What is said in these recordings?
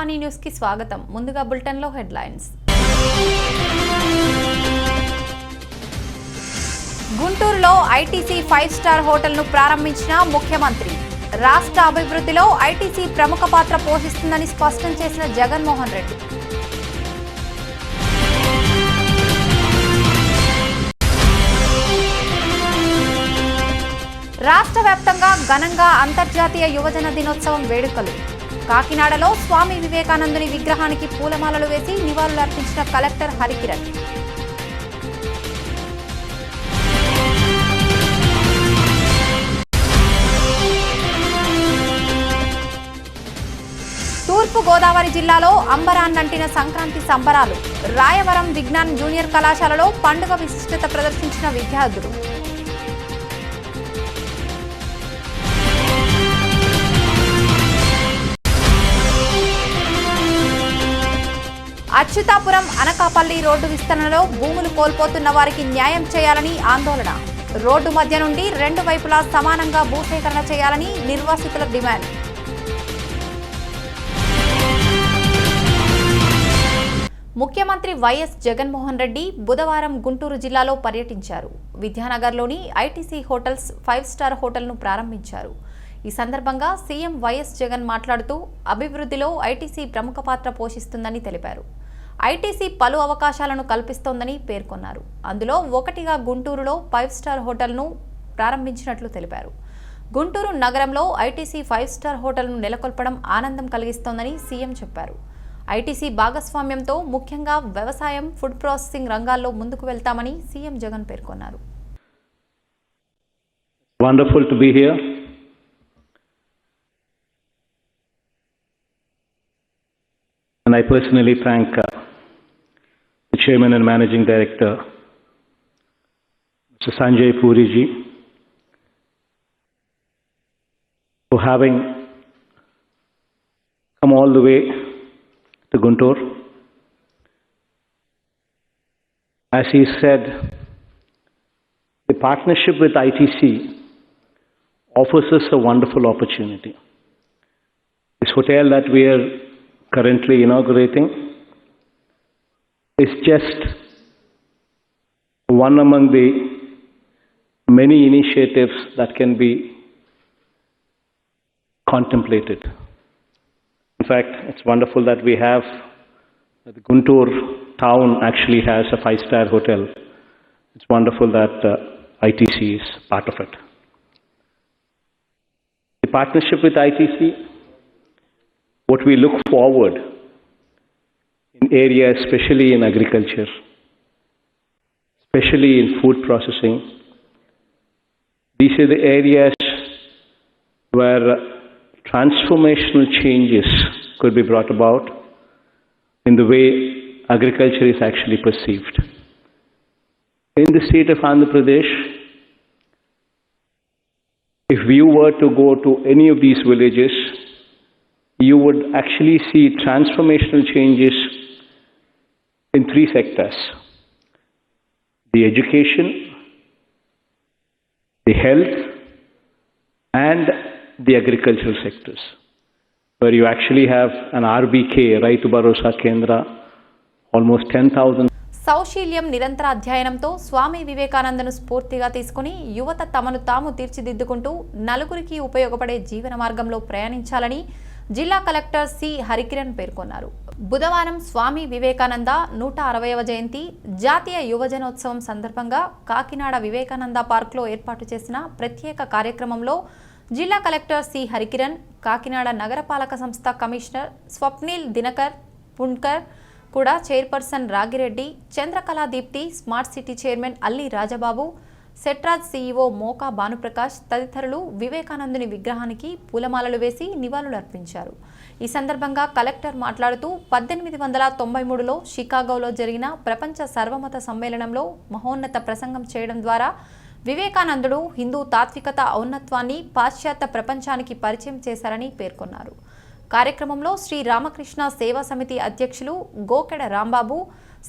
ప్రజావాణి news కి స్వాగతం. ముందుగా బులెటిన్ లో హెడ్లైన్స్. గుంటూరులో ఐటీసీ 5 స్టార్ హోటల్ ను ప్రారంభించిన ముఖ్యమంత్రి. రాష్ట్ర అభివృద్ధిలో ఐటీసీ ప్రముఖ పాత్ర పోషిస్తుందని స్పష్టం చేసిన జగన్మోహన్ రెడ్డి. రాష్ట్ర వ్యాప్తంగా ఘనంగా అంతర్జాతీయ యువజన దినోత్సవం వేడుకలు. కాకినాడలో స్వామి వివేకానందుని విగ్రహానికి పూలమాలలు వేసి నివాళులర్పించిన కలెక్టర్ హరికిరణ్. తూర్పు గోదావరి జిల్లాలో అంబరాన్నంటిన సంక్రాంతి సంబరాలు. రాయవరం విజ్ఞాన్ జూనియర్ కళాశాలలో పండుగ విశిష్టత ప్రదర్శించిన విద్యార్థులు. అచ్యుతాపురం అనకాపల్లి రోడ్డు విస్తరణలో భూములు కోల్పోతున్న వారికి న్యాయం చేయాలని ఆందోళన. రోడ్డు మధ్య నుండి 2 వైపులా సమానంగా భూసేకరణ చేయాలని నిర్వాసితుల డిమాండ్. ముఖ్యమంత్రి వైఎస్ జగన్మోహన్ రెడ్డి బుధవారం గుంటూరు జిల్లాలో పర్యటించారు. విద్యానగర్లోని ఐటీసీ హోటల్స్ 5 స్టార్ హోటల్ను ప్రారంభించారు. ఈ సందర్భంగా సీఎం వైఎస్ జగన్ మాట్లాడుతూ అభివృద్ధిలో ఐటీసీ ప్రముఖ పాత్ర పోషిస్తుందని తెలిపారు. ఐటీసీ పలు అవకాశాలను కల్పిస్తోందని పేర్కొన్నారు. అందులో ఒకటిగా గుంటూరులో 5 స్టార్ హోటల్ను ప్రారంభించినట్లు తెలిపారు. గుంటూరు నగరంలో ఐటీసీ 5 స్టార్ హోటల్ను నెలకొల్పడం ఆనందం కలిగిస్తోందని సీఎం చెప్పారు. ఐటీసీ భాగస్వామ్యంతో ముఖ్యంగా వ్యవసాయం, ఫుడ్ ప్రాసెసింగ్ రంగాల్లో ముందుకు వెళ్తామని సీఎం జగన్ పేర్కొన్నారు. Wonderful to be here. And I personally thank the Chairman and Managing Director, Mr. Sanjay Puri ji, for having come all the way to Guntur. As he said, the partnership with ITC offers us a wonderful opportunity. This hotel that we are currently inaugurating is just one among the many initiatives that can be contemplated. In fact, it's wonderful that we have the Guntur town actually has a 5-star hotel. It's wonderful that ITC is part of it. The partnership with ITC, what we look forward in areas, especially in agriculture, especially in food processing, these are the areas where transformational changes could be brought about in the way agriculture is actually perceived. In the state of Andhra Pradesh, if you were to go to any of these villages, you would actually see transformational changes in 3 sectors: the education, the health, and the agricultural sectors, where you actually have an RBK, Raitu Bharosa Kendra, almost 10,000. సౌశీల్యం నిరంతర అధ్యయనంతో స్వామి వివేకానందను స్ఫూర్తిగా తీసుకుని యువత తమను తాము తీర్చిదిద్దుకుంటూ నలుగురికి ఉపయోగపడే జీవన మార్గంలో ప్రయాణించాలని జిల్లా కలెక్టర్ సి హరికిరణ్ పేర్కొన్నారు. బుధవారం స్వామి వివేకానంద 160వ జయంతి జాతీయ యువజనోత్సవం సందర్భంగా కాకినాడ వివేకానంద పార్క్లో ఏర్పాటు చేసిన ప్రత్యేక కార్యక్రమంలో జిల్లా కలెక్టర్ సి హరికిరణ్, కాకినాడ నగరపాలక సంస్థ కమిషనర్ స్వప్నిల్ దినకర్ పుణ్కర్, కూడా chairperson Ragireddy, Chandrakala Deepti, smart city chairman Alli Rajababu, సెట్రాజ్ సీఈఓ మోకా భానుప్రకాష్ తదితరులు వివేకానందుని విగ్రహానికి పూలమాలలు వేసి నివాళులర్పించారు. ఈ సందర్భంగా కలెక్టర్ మాట్లాడుతూ 1893లో షికాగోలో జరిగిన ప్రపంచ సర్వమత సమ్మేళనంలో మహోన్నత ప్రసంగం చేయడం ద్వారా వివేకానందుడు హిందూ తాత్వికత ఔన్నత్వాన్ని పాశ్చాత్య ప్రపంచానికి పరిచయం చేశారని పేర్కొన్నారు. కార్యక్రమంలో శ్రీ రామకృష్ణ సేవా సమితి అధ్యక్షులు గోకెడ రాంబాబు,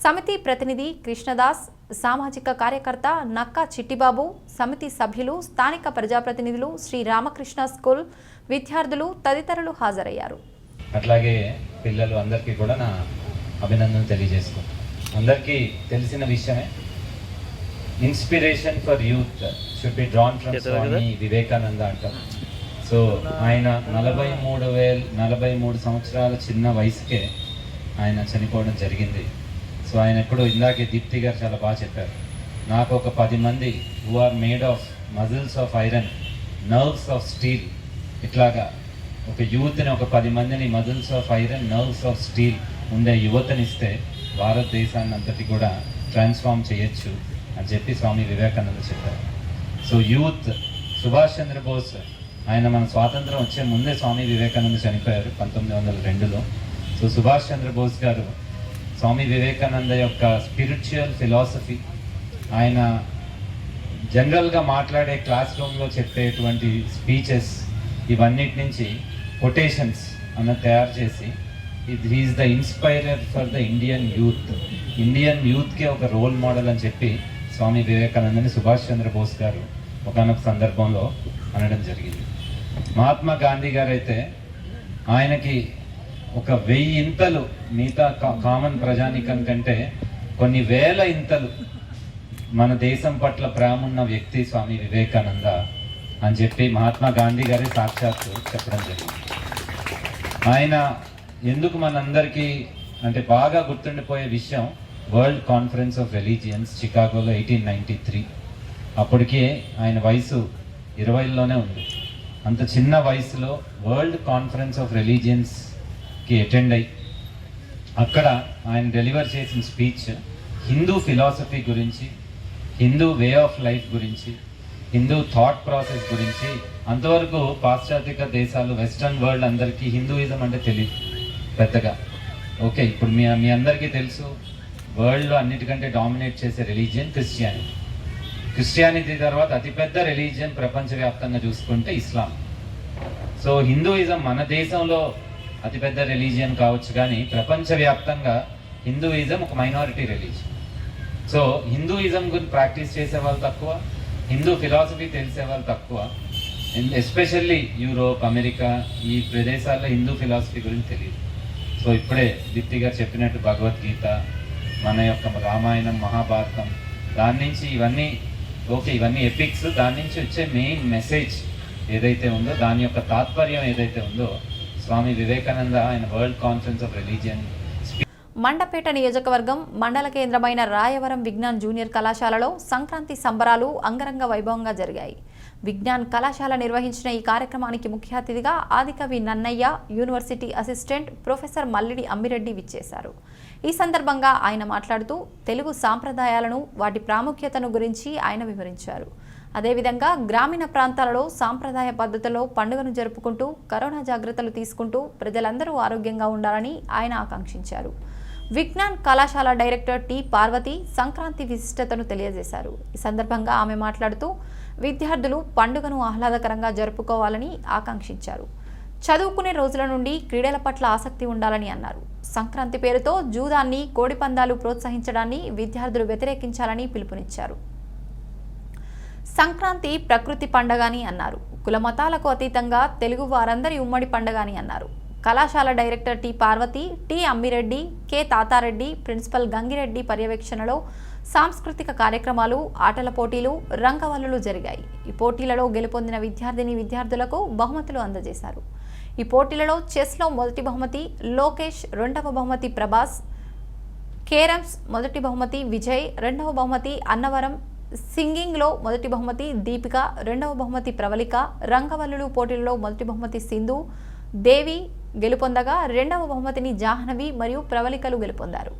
సమితి ప్రతినిధి కృష్ణదాస్, సామాజిక కార్యకర్త నక్కా చిట్టిబాబు, సమితి సభ్యులు, స్థానిక ప్రజాప్రతినిధులు, శ్రీ రామకృష్ణ స్కూల్ విద్యార్థులు తదితరులు హాజరయ్యారు. అట్లాగే పిల్లలు అందరికీ కూడా నా అభినందనలు తెలియజేసుకుంటాను. అందరికీ తెలిసిన విషయమే, inspiration for youth should be drawn from Swami Vivekananda అంటారు. సో ఆయన 43 సంవత్సరాల చిన్న వయసుకే ఆయన చనిపోవడం జరిగింది. సో ఆయన ఎప్పుడు ఇందాకే దీప్తి గారు చాలా బాగా చెప్పారు, నాకు ఒక 10 మంది who are made of muscles of iron, nerves of steel, ఇట్లాగా ఒక యూత్ని, ఒక 10 మందిని muscles of iron, nerves of steel ఉండే యువతనిస్తే భారతదేశాన్ని అంతటి కూడా ట్రాన్స్ఫార్మ్ చేయొచ్చు అని చెప్పి స్వామి వివేకానంద చెప్పారు. సో యూత్, సుభాష్ చంద్రబోస్ ఆయన మన స్వాతంత్రం వచ్చే ముందే స్వామి వివేకానంద చనిపోయారు 1902లో. సో సుభాష్ చంద్రబోస్ గారు స్వామి వివేకానంద యొక్క స్పిరిచువల్ ఫిలాసఫీ, ఆయన జనరల్గా మాట్లాడే క్లాస్ రూమ్లో చెప్పేటువంటి స్పీచెస్, ఇవన్నిటి నుంచి కొటేషన్స్ అన్న తయారు చేసి he is the inspirer for the Indian యూత్కి ఒక రోల్ మోడల్ అని చెప్పి స్వామి వివేకానందని సుభాష్ చంద్రబోస్ గారు ఒకనొక సందర్భంలో అనడం జరిగింది. మహాత్మా గాంధీ గారు అయితే ఆయనకి ఒక 1000 ఇంతలు మిగతా కామన్ ప్రజానికం కంటే కొన్ని వేల ఇంతలు మన దేశం పట్ల ప్రేమ ఉన్న వ్యక్తి స్వామి వివేకానంద అని చెప్పి మహాత్మా గాంధీ గారే సాక్షాత్తు చెప్పడం జరిగింది. ఆయన ఎందుకు మనందరికీ అంటే బాగా గుర్తుండిపోయే విషయం, వరల్డ్ కాన్ఫరెన్స్ ఆఫ్ రిలీజియన్స్ చికాగోలో 1893, అప్పటికే ఆయన వయసు 20లోనే ఉంది. అంత చిన్న వయసులో వరల్డ్ కాన్ఫరెన్స్ ఆఫ్ రిలీజియన్స్కి అటెండ్ అయ్యి అక్కడ ఆయన డెలివర్ చేసిన స్పీచ్ హిందూ ఫిలాసఫీ గురించి, హిందూ వే ఆఫ్ లైఫ్ గురించి, హిందూ థాట్ ప్రాసెస్ గురించి. అంతవరకు పాశ్చాత్య దేశాలు, వెస్ట్రన్ వరల్డ్ అందరికీ హిందూయిజం అంటే తెలియదు పెద్దగా. ఓకే, ఇప్పుడు మీ అందరికీ తెలుసు వరల్డ్లో అన్నిటికంటే డామినేట్ చేసే రిలీజియన్ క్రిస్టియానిటీ తర్వాత అతిపెద్ద రిలీజియన్ ప్రపంచవ్యాప్తంగా చూసుకుంటే ఇస్లాం. సో హిందూయిజం మన దేశంలో అతిపెద్ద రిలీజియన్ కావచ్చు, కానీ ప్రపంచవ్యాప్తంగా హిందూయిజం ఒక మైనారిటీ రిలీజియన్. సో హిందూయిజం గురించి ప్రాక్టీస్ చేసే వాళ్ళు తక్కువ, హిందూ ఫిలాసఫీ తెలిసే వాళ్ళు తక్కువ. ఎస్పెషల్లీ యూరోప్, అమెరికా ఈ ప్రదేశాల్లో హిందూ ఫిలాసఫీ గురించి తెలియదు. సో ఇప్పుడే దీప్తి గారు చెప్పినట్టు భగవద్గీత, మన యొక్క రామాయణం, మహాభారతం, దాని నుంచి ఇవన్నీ ఎపిక్స్, దాని నుంచి వచ్చే మెయిన్ మెసేజ్ ఏదైతే ఉందో, దాని యొక్క తాత్పర్యం ఏదైతే ఉందో, స్వామి వివేకానంద ఆయన world conference of religion. Mandapeta నియోజకవర్గం మండల కేంద్రమైన రాయవరం విజ్ఞాన్ జూనియర్ కళాశాలలో సంక్రాంతి సంబరాలు అంగరంగ వైభవంగా జరిగాయి. విజ్ఞాన్ కళాశాల నిర్వహించిన ఈ కార్యక్రమానికి ముఖ్య అతిథిగా Adikavi Nannaya, university assistant professor Mallidi Ammireddy విచ్చేశారు. ఈ సందర్భంగా ఆయన మాట్లాడుతూ తెలుగు సాంప్రదాయాలను, వాటి ప్రాముఖ్యతను గురించి ఆయన వివరించారు. అదేవిధంగా గ్రామీణ ప్రాంతాలలో సాంప్రదాయ పద్ధతిలో పండుగను జరుపుకుంటూ కరోనా జాగ్రత్తలు తీసుకుంటూ ప్రజలందరూ ఆరోగ్యంగా ఉండాలని ఆయన ఆకాంక్షించారు. విజ్ఞాన్ కళాశాల డైరెక్టర్ టి పార్వతి సంక్రాంతి విశిష్టతను తెలియజేశారు. ఈ సందర్భంగా ఆమె మాట్లాడుతూ విద్యార్థులు పండుగను ఆహ్లాదకరంగా జరుపుకోవాలని ఆకాంక్షించారు. చదువుకునే రోజుల నుండి క్రీడల పట్ల ఆసక్తి ఉండాలని అన్నారు. సంక్రాంతి పేరుతో జూదాన్ని, కోడిపందాలు ప్రోత్సహించడాన్ని విద్యార్థులు వ్యతిరేకించాలని పిలుపునిచ్చారు. సంక్రాంతి ప్రకృతి పండుగ అని అన్నారు. కులమతాలకు అతీతంగా తెలుగు వారందరి ఉమ్మడి పండుగ అని అన్నారు. కళాశాల director T Parvathi, T Ammireddy, K Tatareddy, principal Gangireddy పర్యవేక్షణలో సాంస్కృతిక కార్యక్రమాలు, ఆటల పోటీలు, రంగవల్లులు జరిగాయి. ఈ పోటీలలో గెలుపొందిన విద్యార్థులకు బహుమతులు అందజేశారు. ఈ పోటీలలో చెస్లో మొదటి బహుమతి లోకేష్, రెండవ బహుమతి ప్రభాస్, కేరమ్స్ మొదటి బహుమతి విజయ్, రెండవ బహుమతి అన్నవరం, సింగింగ్లో మొదటి బహుమతి దీపిక, రెండవ బహుమతి ప్రవళిక, రంగవల్లులు పోటీలలో మొదటి బహుమతి సింధు, దేవి గెలుపొందగా రెండవ బహుమతిని జాహ్నవి మరియు ప్రవళికలు గెలుపొందారు.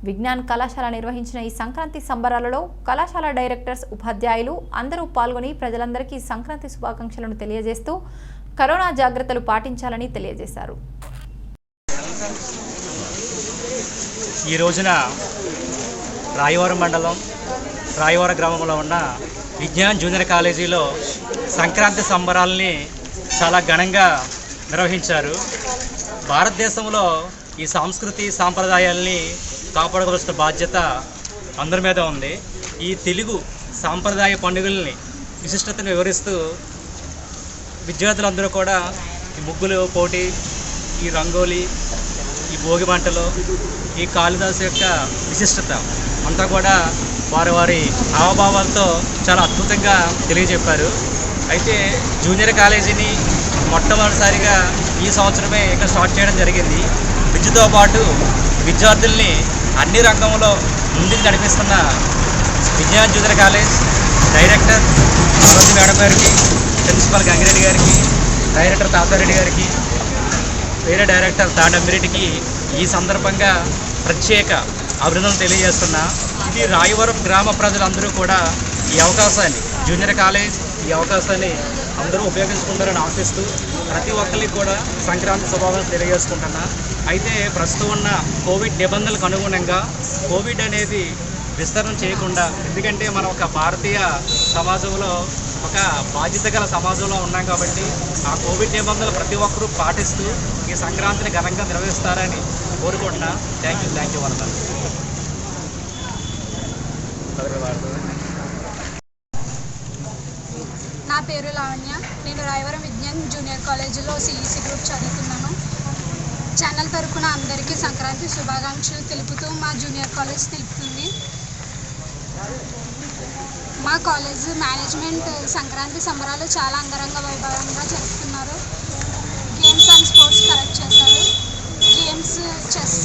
విజ్ఞాన్ కళాశాల నిర్వహించిన ఈ సంక్రాంతి సంబరాలలో కళాశాల డైరెక్టర్స్, ఉపాధ్యాయులు అందరూ పాల్గొని ప్రజలందరికీ సంక్రాంతి శుభాకాంక్షలను తెలియజేస్తూ కరోనా జాగ్రత్తలు పాటించాలని తెలియజేశారు. ఈ రోజున రాయవరం మండలం రాయవరం గ్రామంలో ఉన్న విజ్ఞాన్ జూనియర్ కాలేజీలో సంక్రాంతి సంబరాలని చాలా ఘనంగా నిర్వహించారు. భారతదేశంలో ఈ సంస్కృతి సాంప్రదాయాల్ని కాపాడవలసిన బాధ్యత అందరి మీద ఉంది. ఈ తెలుగు సాంప్రదాయ పండుగల్ని విశిష్టతను వివరిస్తూ విద్యార్థులందరూ కూడా ఈ ముగ్గులు పోటీ, ఈ రంగోలీ, ఈ భోగి మంటలు, ఈ కాళిదాసు యొక్క విశిష్టత అంతా కూడా వారి వారి హావభావాలతో చాలా అద్భుతంగా తెలియజెప్పారు. అయితే జూనియర్ కాలేజీని మొట్టమొదటిసారిగా ఈ సంవత్సరమే ఇక్కడ స్టార్ట్ చేయడం జరిగింది. విద్యతో పాటు విద్యార్థుల్ని అన్ని రంగంలో ముందుకు నడిపిస్తున్న Vignan junior college director Saroji madam గారికి, ప్రిన్సిపల్ గంగిరెడ్డి గారికి, డైరెక్టర్ తాతారెడ్డి గారికి, వేరే డైరెక్టర్ తాడమ్మిరెడ్డికి ఈ సందర్భంగా ప్రత్యేక అభినందనలు తెలియజేస్తున్నా. ఇది రాయవరం గ్రామ ప్రజలందరూ కూడా ఈ అవకాశాన్ని, జూనియర్ కాలేజ్ ఈ అవకాశాన్ని అందరూ ఉపయోగించుకుంటారని ఆశిస్తూ ప్రతి ఒక్కరికి కూడా సంక్రాంతి శుభాకాంక్షలు తెలియజేసుకుంటున్నా. అయితే ప్రస్తుతం ఉన్న కోవిడ్ నిబంధనలకు అనుగుణంగా కోవిడ్ అనేది విస్తరణ చేయకుండా, ఎందుకంటే మనం ఒక భారతీయ సమాజంలో ఒక బాధ్యత గల సమాజంలో ఉన్నాం కాబట్టి ఆ కోవిడ్ నిబంధనలు ప్రతి ఒక్కరూ పాటిస్తూ ఈ సంక్రాంతిని ఘనంగా నిర్వహిస్తారని కోరుకుంటున్నా. థ్యాంక్ యూ వరద. నా పేరు లావణ్య. నేను రాయవరం విజ్ఞాన్ జూనియర్ కాలేజీలో సిఈసి గ్రూప్ చదువుతున్నాను. ఛానల్ తరపున అందరికీ సంక్రాంతి శుభాకాంక్షలు తెలుపుతూ మా జూనియర్ కాలేజ్ తెలుపుతుంది. మా కాలేజ్ మేనేజ్మెంట్ సంక్రాంతి సంబరాలు చాలా అంగరంగ వైభవంగా జరుపుతున్నారు. గేమ్స్ అండ్ స్పోర్ట్స్ కరెక్ట్ చేశారు. గేమ్స్, చెస్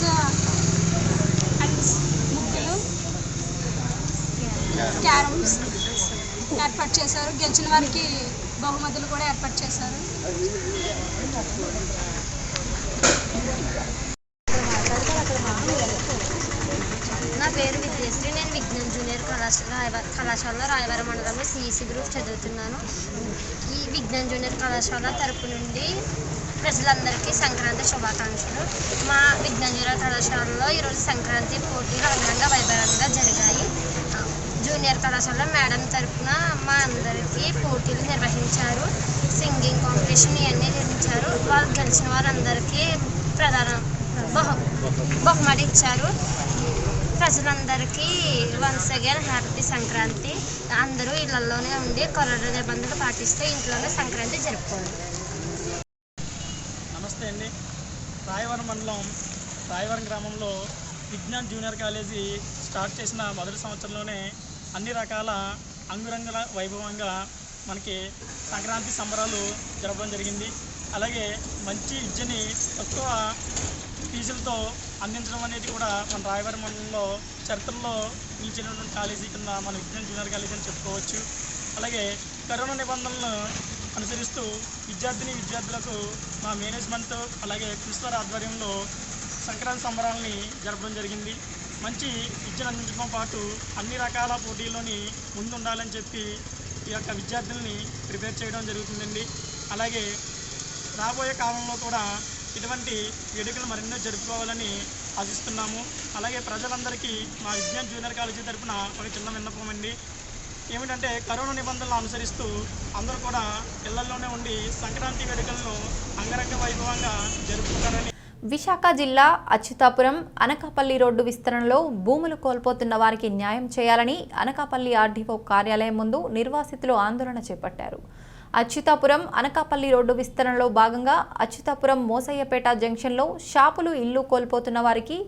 అండ్ ముగ్గులు, క్యారమ్స్ ఏర్పాటు చేశారు. గెలిచిన వారికి బహుమతులు కూడా ఏర్పాటు చేశారు. నా పేరు విద్యశ్రీ. నేను విజ్ఞాన్ జూనియర్ కళాశాలలో రాయవరం మండలంలో సిఈసి గ్రూప్ చదువుతున్నాను. ఈ విజ్ఞాన్ జూనియర్ కళాశాల తరపు నుండి ప్రజలందరికీ సంక్రాంతి శుభాకాంక్షలు. మా విజ్ఞాన్ జూనియర్ కళాశాలలో ఈరోజు సంక్రాంతి పోటీలు అంగంగా వైభవంగా జరిగాయి. జూనియర్ కళాశాలలో మేడం తరఫున మా అందరికీ పోటీలు నిర్వహించారు. సింగింగ్ కాంపిటీషన్ ఇవన్నీ నిర్వహించారు. వాళ్ళు గెలిచిన వారందరికీ బహుమతి ఇచ్చారు. ప్రజలందరికీ వన్స్ అగైన్ హ్యాపీ సంక్రాంతి. అందరూ ఇళ్లలోనే ఉండి కరోనా నిబంధనలు పాటిస్తూ ఇంట్లోనే సంక్రాంతి జరుపుకోవాలి. నమస్తే అండి. రాయవరం మండలం రాయవరం గ్రామంలో విజ్ఞాన్ జూనియర్ కాలేజీ స్టార్ట్ చేసిన మొదటి సంవత్సరంలోనే అన్ని రకాల అంగురంగుల వైభవంగా మనకి సంక్రాంతి సంబరాలు జరపడం జరిగింది. అలాగే మంచి విద్యని తక్కువ ఫీజులతో అందించడం అనేది కూడా మన రాయవరం మండలంలో చరిత్రలో నిలిచినటువంటి కాలేజీ కింద మన విజ్ఞాన్ జూనియర్ కాలేజీ అని చెప్పుకోవచ్చు. అలాగే కరోనా నిబంధనలను అనుసరిస్తూ విద్యార్థులకు మా మేనేజ్మెంట్ అలాగే ప్రిన్సిపల్ ఆధ్వర్యంలో సంక్రాంతి సంబరాలని జరపడం జరిగింది. మంచి విద్యను అందించడం పాటు అన్ని రకాల పోటీల్లోని ముందుండాలని చెప్పి ఈ యొక్క విద్యార్థుల్ని ప్రిపేర్ చేయడం జరుగుతుందండి. అలాగే రాబోయే కాలంలో కూడా ఇటువంటి వేడుకలు మరెన్నో జరుపుకోవాలని ఆశిస్తున్నాము. అలాగే ప్రజలందరికీ మా విజ్ఞాన్ జూనియర్ కాలేజీ తరఫున ఒక చిన్న విన్నపం అండి. ఏమిటంటే కరోనా నిబంధనలు అనుసరిస్తూ అందరూ కూడా ఇళ్లలోనే ఉండి సంక్రాంతి వేడుకలను అంగరంగ వైభవంగా జరుపుకుంటారని. విశాఖ జిల్లా అచ్యుతాపురం అనకాపల్లి రోడ్డు విస్తరణలో భూములు కోల్పోతున్న వారికి న్యాయం చేయాలని అనకాపల్లి ఆర్డీఓ కార్యాలయం ముందు నిర్వాసితులు ఆందోళన చేపట్టారు. అచ్యుతాపురం అనకాపల్లి రోడ్డు విస్తరణలో భాగంగా అచ్యుతాపురం మోసయ్యపేట జంక్షన్లో షాపులు ఇల్లు కోల్పోతున్న వారికి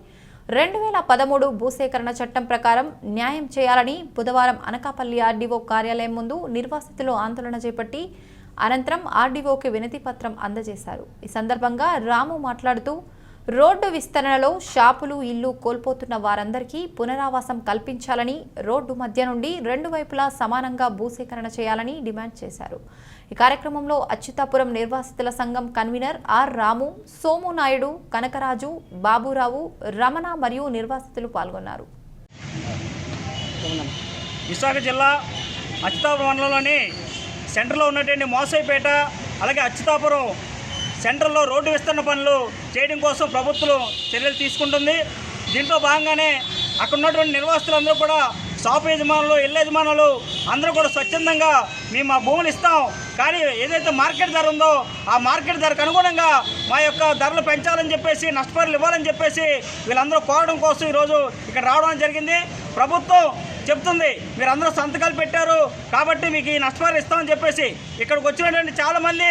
2013 భూసేకరణ చట్టం ప్రకారం న్యాయం చేయాలని బుధవారం అనకాపల్లి ఆర్డీఓ కార్యాలయం ముందు నిర్వాసితులు ఆందోళన చేపట్టి అనంతరం ఆర్డీఓకి వినతి పత్రం అందజేశారు. ఈ సందర్భంగా రాము మాట్లాడుతూ రోడ్డు విస్తరణలో షాపులు ఇల్లు కోల్పోతున్న వారందరికీ పునరావాసం కల్పించాలని, రోడ్డు మధ్య నుండి 2 వైపులా సమానంగా భూసేకరణ చేయాలని డిమాండ్ చేశారు. ఈ కార్యక్రమంలో అచ్యుతాపురం నిర్వాసితుల సంఘం కన్వీనర్ ఆర్ రాము, సోము నాయుడు, కనకరాజు, బాబురావు, రమణ మరియు నిర్వాసితులు పాల్గొన్నారు. విశాఖ జిల్లా అచ్యుతాపురం మండలంలోని సెంటర్లో ఉన్నటువంటి మోసైపేట అలాగే అచ్యుతాపురం సెంటర్లో రోడ్డు విస్తరణ పనులు చేయడం కోసం ప్రభుత్వం చర్యలు తీసుకుంటుంది. దీంట్లో భాగంగానే అక్కడ ఉన్నటువంటి నిర్వాసితులందరూ కూడా షాపు యజమానులు, ఇళ్ళ యజమానులు అందరూ కూడా స్వచ్ఛందంగా మేము మా భూములు ఇస్తాం, కానీ ఏదైతే మార్కెట్ ధర ఉందో ఆ మార్కెట్ ధరకు అనుగుణంగా మా యొక్క ధరలు పెంచాలని చెప్పేసి, నష్టపరిహారాలు ఇవ్వాలని చెప్పేసి వీళ్ళందరూ కోరడం కోసం ఈరోజు ఇక్కడ రావడం జరిగింది. ప్రభుత్వం చెప్తుంది. మీరందరూ సంతకాలు పెట్టారు కాబట్టి మీకు ఈ నష్టపరిహారం ఇస్తామని చెప్పేసి ఇక్కడికి వచ్చినటువంటి చాలామంది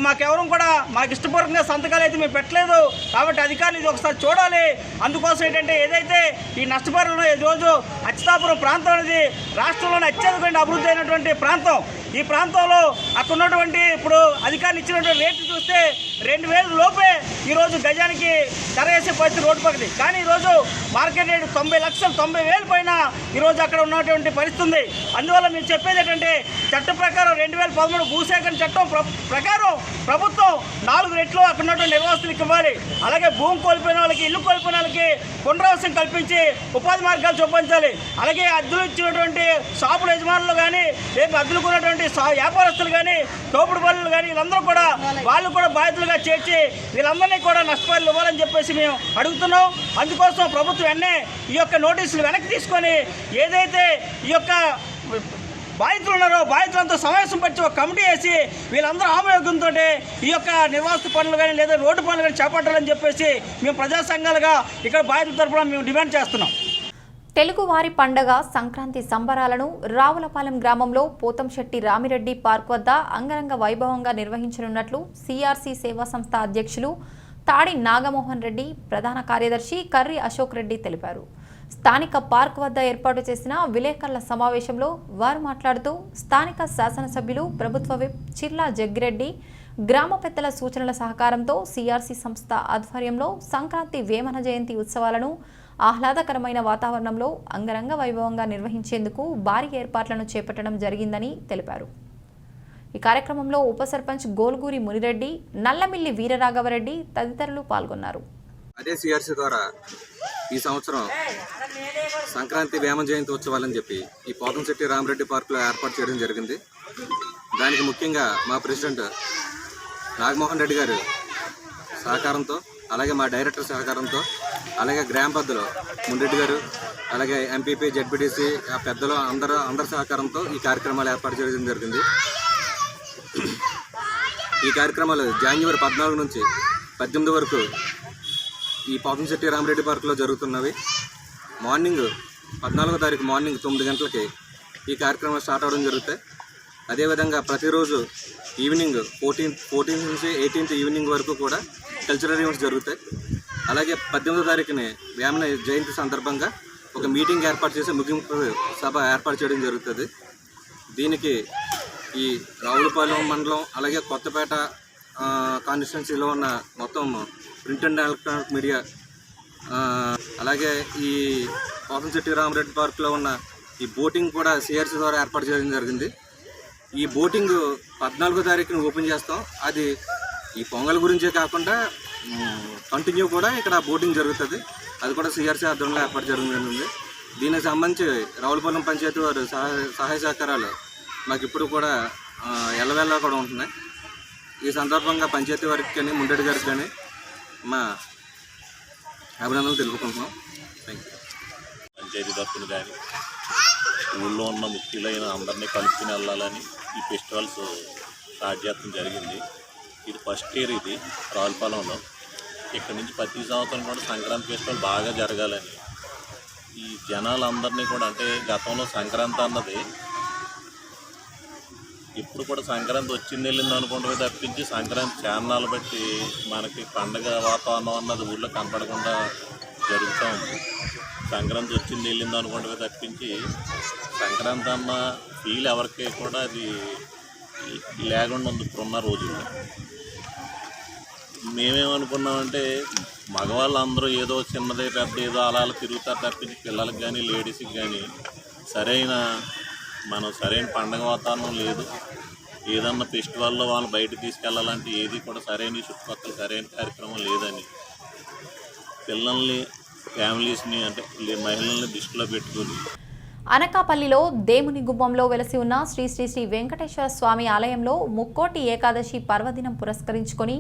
మాకెవరూ కూడా మాకు ఇష్టపూర్వకంగా సంతకాలు అయితే మేము పెట్టలేదు కాబట్టి అధికారులు ఇది ఒకసారి చూడాలి. అందుకోసం ఏంటంటే ఏదైతే ఈ నష్టపరిహారం ఈరోజు అచ్యుతాపురం ప్రాంతం అనేది రాష్ట్రంలోనే అత్యధికంగా అభివృద్ధి అయినటువంటి ప్రాంతం. ఈ ప్రాంతంలో అక్కడ ఉన్నటువంటి ఇప్పుడు అధికారులు ఇచ్చినటువంటి రేట్లు చూస్తే 2000 లోపే ఈరోజు గజానికి ధర వేసే పరిస్థితి రోడ్డు పక్కది. కానీ ఈరోజు మార్కెట్ రేటు 90 లక్షలు 90,000 పైన ఈరోజు అక్కడ ఉన్నటువంటి పరిస్థితి ఉంది. అందువల్ల మీరు చెప్పేది ఏంటంటే చట్టం ప్రకారం 2013 భూసేకరణ చట్టం ప్రకారం ప్రభుత్వం 4 రెట్లు అక్కడ ఉన్నటువంటి నిర్వాసితులకు ఇవ్వాలి. అలాగే భూమి కోల్పోయిన వాళ్ళకి, ఇల్లు కోల్పోయిన వాళ్ళకి పునరావాసం కల్పించి ఉపాధి మార్గాలు చూపించాలి. అలాగే అద్దెలు ఇచ్చినటువంటి షాపుల యజమానులు కానీ, రేపు అద్దెలుకున్నటువంటి వ్యాపారస్తులు కానీ, తోపుడు పనులు కానీ వీళ్ళందరూ కూడా వాళ్ళు కూడా బాధితులుగా చేర్చి వీళ్ళందరినీ కూడా నష్టపరిహారం ఇవ్వాలని చెప్పేసి మేము అడుగుతున్నాం. అందుకోసం ప్రభుత్వం వెంటనే ఈ యొక్క నోటీసులు వెనక్కి తీసుకొని ఏదైతే ఈ యొక్క బాధితులు ఉన్నారో బాధితులంతా సమావేశం పరిచి ఒక కమిటీ వేసి వీళ్ళందరూ ఆమోగంతో ఈ యొక్క నిర్వాసిత పనులు కానీ లేదా రోడ్డు పనులు కానీ చేపట్టాలని చెప్పేసి మేము ప్రజా సంఘాలుగా ఇక్కడ బాధితుల తరఫున మేము డిమాండ్ చేస్తున్నాం. తెలుగువారి పండగ సంక్రాంతి సంబరాలను రావులపాలెం గ్రామంలో పోతంశెట్టి రామిరెడ్డి పార్క్ వద్ద అంగరంగ వైభవంగా నిర్వహించనున్నట్లు సిఆర్సి సేవా సంస్థ అధ్యక్షులు తాడి నాగమోహన్ రెడ్డి, ప్రధాన కార్యదర్శి కర్రి అశోక్ రెడ్డి తెలిపారు. స్థానిక పార్క్ వద్ద ఏర్పాటు చేసిన విలేకరుల సమావేశంలో వారు మాట్లాడుతూ స్థానిక శాసనసభ్యులు, ప్రభుత్వ విప్ చిర్లా జగ్గిరెడ్డి, గ్రామ పెద్దల సూచనల సహకారంతో సిఆర్సి సంస్థ ఆధ్వర్యంలో సంక్రాంతి వేమన జయంతి ఉత్సవాలను ఆహ్లాదకరమైన వాతావరణంలో అంగరంగ వైభవంగా నిర్వహించేందుకు భారీ ఏర్పాట్లను చేపట్టడం జరిగిందని తెలిపారు. ఈ కార్యక్రమంలో ఉప సర్పంచ్ గోల్గూరి మునిరెడ్డి, నల్లమిల్లి వీరరాఘవరెడ్డి తదితరులు పాల్గొన్నారు. అదే సిఆర్సి ద్వారా ఈ సంవత్సరం సంక్రాంతి వేమ జయంతి ఉత్సవాలని చెప్పి ఈ పోతంశెట్టి రామిరెడ్డి పార్కులో ఏర్పాటు చేయడం జరిగింది. దానికి ముఖ్యంగా మా ప్రెసిడెంట్ నాగమోహన్ రెడ్డి గారు సహకారంతో, అలాగే మా డైరెక్టర్ సహకారంతో, అలాగే గ్రామ పెద్దలు మున్రెడ్డి గారు, అలాగే ఎంపీపీ, జెడ్పీటీసీ పెద్దలు అందరి సహకారంతో ఈ కార్యక్రమాలు ఏర్పాటు చేయడం జరిగింది. ఈ కార్యక్రమాలు జనవరి 14 నుంచి 18 వరకు ఈ పోతంశెట్టి రామిరెడ్డి పార్కులో జరుగుతున్నవి. మార్నింగ్ 14వ తారీఖు మార్నింగ్ 9 గంటలకి ఈ కార్యక్రమాలు స్టార్ట్ అవ్వడం జరుగుతాయి. అదేవిధంగా ప్రతిరోజు ఈవినింగ్ 14 నుంచి 18 ఈవినింగ్ వరకు కూడా కల్చరల్ ఈవెంట్స్ జరుగుతాయి. అలాగే 18వ తారీఖుని వేమన జయంతి సందర్భంగా ఒక మీటింగ్ ఏర్పాటు చేసి ముగింపు సభ ఏర్పాటు చేయడం జరుగుతుంది. దీనికి ఈ రావులపాలెం మండలం అలాగే కొత్తపేట కాన్స్టిట్యున్సీలో ఉన్న మొత్తం ప్రింట్ అండ్ ఎలక్ట్రానిక్ మీడియా, అలాగే ఈ పోతంశెట్టి రామిరెడ్డి పార్కులో ఉన్న ఈ బోటింగ్ కూడా సిఆర్సి ద్వారా ఏర్పాటు చేయడం జరిగింది. ఈ బోటింగ్ 14వ తారీఖున ఓపెన్ చేస్తాం. అది ఈ పొంగల్ గురించే కాకుండా కంటిన్యూ కూడా ఇక్కడ బోటింగ్ జరుగుతుంది. అది కూడా సిఆర్సి ఆధ్వర్యంలో ఏర్పాటు జరుగుతుంది. దీనికి సంబంధించి రావులపాలెం పంచాయతీ వారు సహాయ సహకారాలు మాకు ఇప్పుడు కూడా ఎల్లవెల్లా కూడా ఉంటున్నాయి. ఈ సందర్భంగా పంచాయతీ వారికి కానీ, ముండెడ్డి గారికి కానీ మా అభినందనలు తెలుపుకుంటున్నాం. Thank you. పంచాయతీ తరఫున కానీ ఊళ్ళో ఉన్న ముఖ్యులైన అందరినీ కలుపుకుని వెళ్ళాలని ఈ ఫెస్టివల్స్ స్టార్ట్ చేయడం జరిగింది. ఇది ఫస్ట్ ఇయర్ ఇది రావులపాలెంలో. ఇక్కడ నుంచి ప్రతి సంవత్సరం కూడా సంక్రాంతి ఫెస్టివల్ బాగా జరగాలని ఈ జనాలందరినీ కూడా, అంటే గతంలో సంక్రాంతి అన్నది ఇప్పుడు కూడా సంక్రాంతి వచ్చింది వెళ్ళింది అనుకుంటే తప్పించి సంక్రాంతి చారణాలు బట్టి మనకి పండగ వాతావరణం అన్నది ఊళ్ళో కనపడకుండా జరుగుతూ ఉంది. సంక్రాంతి వచ్చింది వెళ్ళింది అనుకుంటే తప్పించి సంక్రాంతి అన్న ఫీల్ ఎవరికి కూడా అది లేకుండా ఉంది ఇప్పుడున్న రోజుల్లో. మేమేమనుకున్నామంటే మగవాళ్ళందరూ ఏదో చిన్నదే పెద్ద ఏదో అలా తిరుగుతారు తప్పించి పిల్లలకు కానీ లేడీస్కి కానీ సరైన పండగ వాతావరణం లేదు. ఏదన్నా ఫెస్టివల్లో వాళ్ళు బయట తీసుకెళ్ళాలంటే ఏది కూడా సరైన చుట్టుపక్కల సరైన కార్యక్రమం లేదని పిల్లల్ని, ఫ్యామిలీస్ని, అంటే మహిళల్ని దృష్టిలో పెట్టుకుని అనకాపల్లిలో దేవుని గుమ్మంలో వెలసి ఉన్న శ్రీ శ్రీ శ్రీ వెంకటేశ్వర స్వామి ఆలయంలో ముక్కోటి ఏకాదశి పర్వదినం పురస్కరించుకొని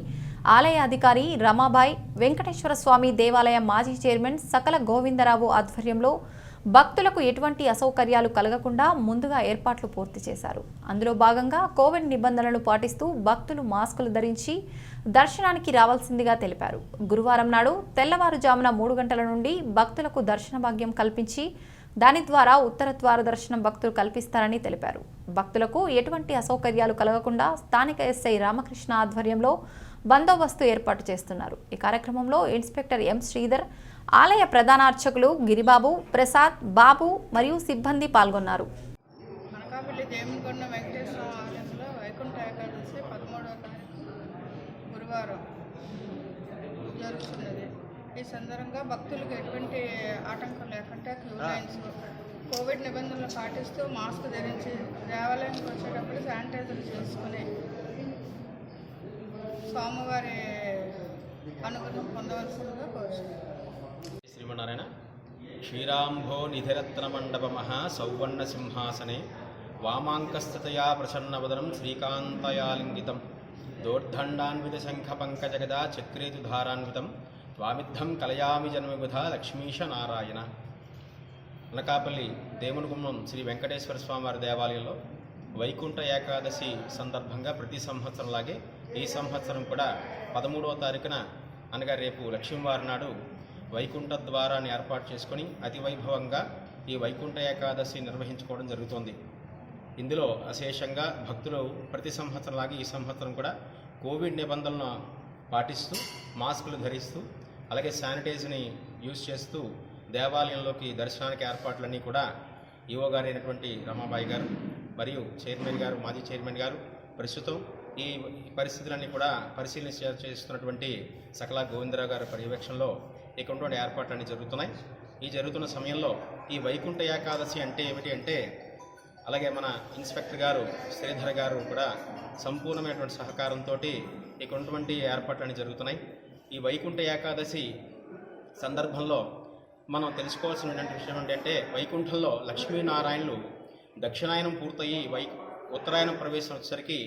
ఆలయ అధికారి రమాబాయ్, వెంకటేశ్వర స్వామి దేవాలయ మాజీ చైర్మన్ సకల గోవిందరావు ఆధ్వర్యంలో భక్తులకు ఎటువంటి అసౌకర్యాలు కలగకుండా ముందుగా ఏర్పాట్లు పూర్తి చేశారు. అందులో భాగంగా కోవిడ్ నిబంధనలు పాటిస్తూ భక్తులు మాస్కులు ధరించి దర్శనానికి రావాల్సిందిగా తెలిపారు. గురువారం నాడు తెల్లవారుజామున 3 గంటల నుండి భక్తులకు దర్శన భాగ్యం కల్పించి దాని ద్వారా ఉత్తర ద్వార దర్శనం భక్తులు కల్పిస్తారని తెలిపారు. భక్తులకు ఎటువంటి అసౌకర్యాలు కలగకుండా స్థానిక ఎస్ఐ రామకృష్ణ ఆధ్వర్యంలో బందోబస్తు ఏర్పాటు చేస్తున్నారు. ఈ కార్యక్రమంలో ఇన్స్పెక్టర్ ఎం శ్రీధర్, ఆలయ ప్రధాన అర్చకులు గిరిబాబు, ప్రసాద్, బాబు మరియు సిబ్బంది పాల్గొన్నారు. అనకాపల్లి దేమునికొండ వెంకటేశ్వర ఆలయంలో వైకుంఠ ఏకాదశి 13వ తారీఖు గురువారం జరుగుతున్నది. ఈ సందర్భంగా భక్తులకు ఎటువంటి ఆటంకం లేకుండా క్యూ లైన్స్, కోవిడ్ నిబంధనలు పాటిస్తూ మాస్క్ ధరించి దేవాలయానికి వచ్చేటప్పుడు శానిటైజర్ చేసుకుని స్వామివారి అనుగ్రహం పొందవలసిందిగా కోరుచున్నాను. శ్రీమన్నారాయణ. క్షీరాంభో నిధిరత్న మండపమః సౌవర్ణ సింహాసనే వామాంకస్థితయా ప్రసన్నవదనం శ్రీకాంతయాలింగితం దోర్ధండాన్విత శంఖ పంకజగదా చక్రేతు ధారాన్వితం త్వామిద్ధం కలయామి జన్మవిధ లక్ష్మీశ నారాయణ. అనకాపల్లి దేవునిగుమ్మం శ్రీ వెంకటేశ్వర స్వామివారి దేవాలయంలో వైకుంఠ ఏకాదశి సందర్భంగా ప్రతి సంవత్సరంలాగే ఈ సంవత్సరం కూడా 13వ తారీఖున అనగా రేపు లక్ష్మీవారి నాడు వైకుంఠ ద్వారాన్ని ఏర్పాటు చేసుకొని అతి వైభవంగా ఈ వైకుంఠ ఏకాదశి నిర్వహించుకోవడం జరుగుతుంది. ఇందులో అశేషంగా భక్తులు ప్రతి సంవత్సరంలాగే ఈ సంవత్సరం కూడా కోవిడ్ నిబంధనలను పాటిస్తూ మాస్కులు ధరిస్తూ అలాగే శానిటైజర్ని యూజ్ చేస్తూ దేవాలయంలోకి దర్శనానికి ఏర్పాట్లన్నీ కూడా ఈవో గారు అయినటువంటి రమాబాయి గారు మరియు చైర్మన్ గారు, మాజీ చైర్మన్ గారు ప్రస్తుతం ఈ పరిస్థితులన్నీ కూడా పరిశీలన చేస్తున్నటువంటి సకల గోవిందరావు గారి పర్యవేక్షణలో ఇక్కడ ఉన్నటువంటి ఏర్పాట్లన్నీ జరుగుతున్నాయి. ఈ జరుగుతున్న సమయంలో ఈ వైకుంఠ ఏకాదశి అంటే ఏమిటి అంటే అలాగే మన ఇన్స్పెక్టర్ గారు శ్రీధర్ గారు కూడా సంపూర్ణమైనటువంటి సహకారంతో ఇక్కడ ఉన్నటువంటి ఏర్పాట్లన్నీ జరుగుతున్నాయి. ఈ వైకుంఠ ఏకాదశి సందర్భంలో మనం తెలుసుకోవాల్సిన విషయం ఏంటంటే వైకుంఠంలో లక్ష్మీనారాయణులు దక్షిణాయనం పూర్తయి ఉత్తరాయణం ప్రవేశం వచ్చేసరికి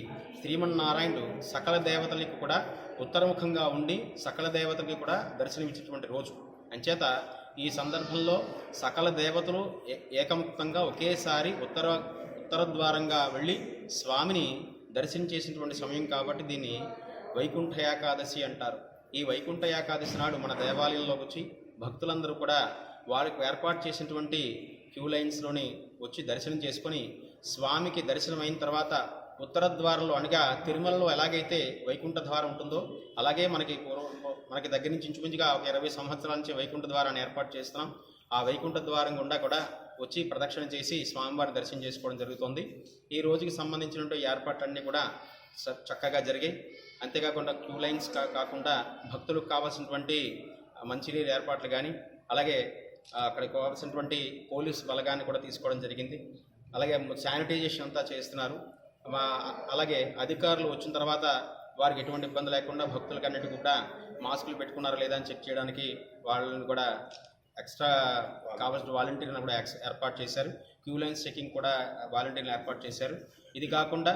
శ్రీమన్నారాయణుడు సకల దేవతలకు కూడా ఉత్తరముఖంగా ఉండి సకల దేవతలకి కూడా దర్శనమిచ్చేటువంటి రోజు. అంచేత ఈ సందర్భంలో సకల దేవతలు ఏకముఖంగా ఒకేసారి ఉత్తర ద్వారంగా వెళ్ళి స్వామిని దర్శనం చేసినటువంటి సమయం కాబట్టి దీన్ని వైకుంఠ ఏకాదశి అంటారు. ఈ వైకుంఠ ఏకాదశి నాడు మన దేవాలయంలోకి వచ్చి భక్తులందరూ కూడా వారికి ఏర్పాటు చేసినటువంటి క్యూ లైన్స్లోని వచ్చి దర్శనం చేసుకొని స్వామికి దర్శనం అయిన తర్వాత ఉత్తర ద్వారంలో అనగా తిరుమలలో ఎలాగైతే వైకుంఠ ద్వారం ఉంటుందో అలాగే మనకి దగ్గర నుంచి ఇంచుమించుగా ఒక 20 సంవత్సరాల నుంచి వైకుంఠ ద్వారాన్ని ఏర్పాటు చేస్తున్నాం. ఆ వైకుంఠ ద్వారం గుండా కూడా వచ్చి ప్రదక్షిణ చేసి స్వామివారి దర్శనం చేసుకోవడం జరుగుతుంది. ఈ రోజుకి సంబంధించినటువంటి ఏర్పాట్లన్నీ కూడా చక్కగా జరిగాయి. అంతేకాకుండా క్యూ లైన్స్ కాకుండా భక్తులకు కావాల్సినటువంటి మంచినీరు ఏర్పాట్లు కానీ అలాగే అక్కడికి కావాల్సినటువంటి పోలీసు బలగాన్ని కూడా తీసుకోవడం జరిగింది. అలాగే శానిటైజేషన్ అంతా చేస్తున్నారు. అలాగే అధికారులు వచ్చిన తర్వాత వారికి ఎటువంటి ఇబ్బంది లేకుండా భక్తులకి అన్నిటికీ కూడా మాస్కులు పెట్టుకున్నారా లేదా అని చెక్ చేయడానికి వాళ్ళని కూడా ఎక్స్ట్రా కావాల్సిన వాలంటీర్లను కూడా ఏర్పాటు చేశారు. క్యూ లైన్స్ చెకింగ్ కూడా వాలంటీర్లు ఏర్పాటు చేశారు. ఇది కాకుండా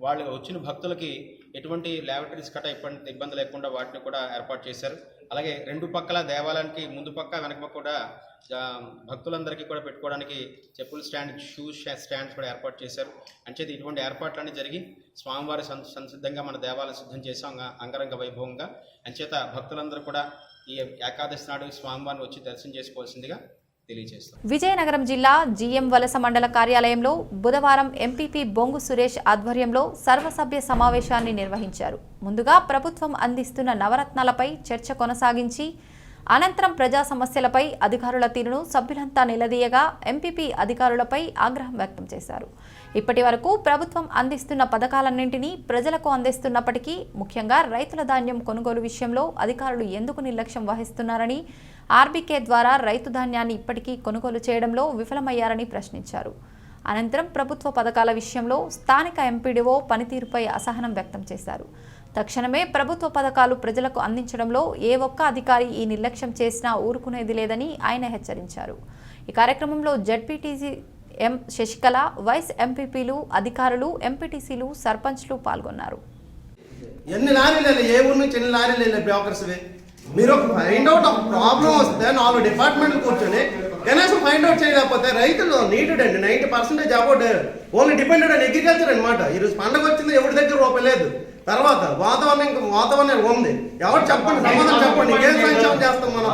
వాళ్ళు వచ్చిన భక్తులకి ఎటువంటి ల్యాబొరేటరీస్ కట్ట ఇబ్బంది లేకుండా వాటిని కూడా ఏర్పాటు చేశారు. అలాగే రెండు పక్కల దేవాలయానికి ముందు పక్క వెనక పక్క కూడా భక్తులందరికీ కూడా పెట్టుకోవడానికి చెప్పుల స్టాండ్, షూస్ స్టాండ్స్ కూడా ఏర్పాటు చేశారు. అంచేది ఇటువంటి ఏర్పాట్లన్నీ జరిగి స్వామివారి సంసిద్ధంగా మన దేవాలయం సిద్ధం చేసాం అంగరంగ వైభవంగా. అంచేత భక్తులందరూ కూడా ఈ ఏకాదశి నాడు స్వామివారిని వచ్చి దర్శనం చేసుకోవాల్సిందిగా తెలియజేస్తాం. విజయనగరం జిల్లా జిఎం వలస మండల కార్యాలయంలో బుధవారం ఎంపీపీ బొంగు సురేష్ ఆధ్వర్యంలో సర్వసభ్య సమావేశాన్ని నిర్వహించారు. ముందుగా ప్రభుత్వం అందిస్తున్న నవరత్నాలపై చర్చ కొనసాగించి అనంతరం ప్రజా సమస్యలపై అధికారుల తీరును సభ్యులంతా నిలదీయగా ఎంపీపీ అధికారులపై ఆగ్రహం వ్యక్తం చేశారు. ఇప్పటి వరకు ప్రభుత్వం అందిస్తున్న పథకాలన్నింటినీ ప్రజలకు అందిస్తున్నప్పటికీ ముఖ్యంగా రైతుల ధాన్యం కొనుగోలు విషయంలో అధికారులు ఎందుకు నిర్లక్ష్యం వహిస్తున్నారని, ఆర్బీకే ద్వారా రైతు ధాన్యాన్ని ఇప్పటికీ కొనుగోలు చేయడంలో విఫలమయ్యారని ప్రశ్నించారు. అనంతరం ప్రభుత్వ పథకాల విషయంలో స్థానిక ఎంపీడీఓ పనితీరుపై అసహనం వ్యక్తం చేశారు. తక్షణమే ప్రభుత్వ పథకాలు ప్రజలకు అందించడంలో ఏ ఒక్క అధికారి ఈ నిర్లక్ష్యం చేసినా ఊరుకునేది లేదని ఆయన హెచ్చరించారు. ఈ కార్యక్రమంలో జడ్పీటీసీ ఎం శశికళ, వైస్ ఎంపీపీలు, అధికారులు, ఎంపీటీసీలు, సర్పంచ్లు పాల్గొన్నారు. ఎన్ని లారీలు ఏ ఊరు నుంచి ఎన్ని లారీలు బ్రోకర్స్వి మీరు ఫైండ్ అవుట్ ఒక ప్రాబ్లం వస్తే 4 డిపార్ట్మెంట్లు కూర్చొని కనీసం ఫైండ్ అవుట్ చేయలేకపోతే రైతులు నీటెడ్ అండి 90% about only depended on agriculture అనమాట. ఈరోజు పండగ వచ్చింది, ఎవరి దగ్గర రూపాయి లేదు. తర్వాత వాతావరణం ఉంది, ఎవరు చెప్పండి, సమాధానం చెప్పండి. ఏం సంక్షేమం చేస్తాం మనం?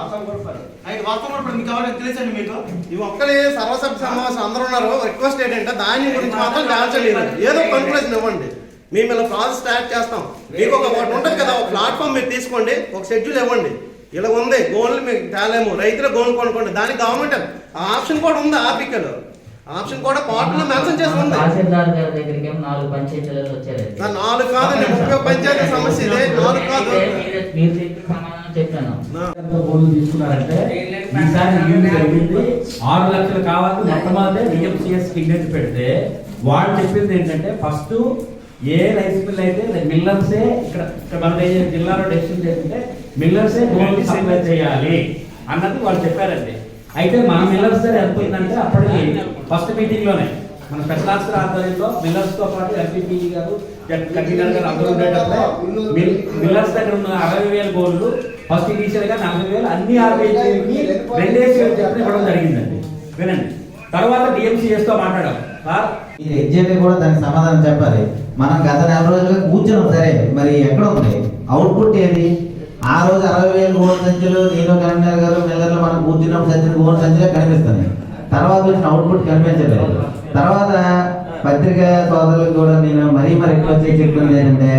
ఆయన వాస్తవంలో ఇప్పుడు మీకు ఎవరికి తెలుసండి మీకు ఇవి ఒక్కరి సర్వసభ్య సమావేశం అందరూ ఉన్నారు. రిక్వెస్ట్ ఏంటంటే దాని గురించి మాత్రం డాన్సండి, ఏదో కన్క్లూజన్ ఇవ్వండి. మేము ఇలా ప్రాసెస్ స్టార్ట్ చేస్తాం. మీకు ఒకటి ఉంటుంది కదా, ఒక ప్లాట్ఫామ్ మీరు తీసుకోండి, ఒక షెడ్యూల్ ఇవ్వండి. ఇలా ఉంది గోన్లు మీకు తేలేము, రైతులు గోన్లు కొనుక్కోండి. దానికి గవర్నమెంట్ ఆప్షన్ కూడా ఉంది. ఆర్టికల్ ఆప్షన్ కూడా కోర్టులో మెన్షన్ చేసి ఉంది. 4 కాదండి, 30 పంచాయతీ సమస్య ఇదే. 4 కాదు. తీసుకున్నారంటే ఈసారి జరిగింది 6 లక్షలు కావాలి మొట్టమొదటి డిఎంసిఎస్ సిగ్నేచర్ పెడితే వాళ్ళు చెప్పింది ఏంటంటే ఫస్ట్ ఏ రైస్ మిల్ అయితే మిల్లర్సే ఇక్కడ మన జిల్లాలో డెసిషన్ చేస్తుంటే మిల్లర్సే గోల్డ్ సప్లై చేయాలి అన్నది వాళ్ళు చెప్పారండి. అయితే మన మిల్లర్స్ ఎంత పోయిందంటే అప్పటికి ఫస్ట్ మీటింగ్ లోనే మన స్పెషల్ ఆఫీసర్ ఆధ్వర్యంలో మిల్లర్స్ తో పాటు ఎంపీపీ గారు కన్వీనర్ గారు అందరూ ఉండేటప్పుడు మిల్లర్స్ దగ్గర ఉన్న 60,000 గోల్డ్ ఫస్ట్ ఇనిషియల్ గా 40,000 అన్ని ఆర్బీఐకి 2 చెప్పి ఇవ్వడం జరిగిందండి. వినండి, తర్వాత డిఎంసీఎస్ తో మాట్లాడాం. మీరు ఎగ్జాక్ట్ కూడా దానికి సమాధానం చెప్పాలి. మనం గత 4 రోజులుగా కూర్చున్నాం, సరే మరి ఎక్కడ ఉంది అవుట్పుట్ ఏది? ఆ రోజు 60,000 గోల్డ్ సంచులు నేను కన్వీనర్ గారు మిల్లర్లు మనం కూర్చున్నప్పుడు సంచులు గోల్డ్ సంచులే కనిపిస్తున్నాయి. తర్వాత వచ్చిన అవుట్పుట్ కనిపించలేదు. తర్వాత పత్రికా సోదరులకు కూడా నేను మరీ రిక్వెస్ట్ చేసి చెప్తుంది ఏంటంటే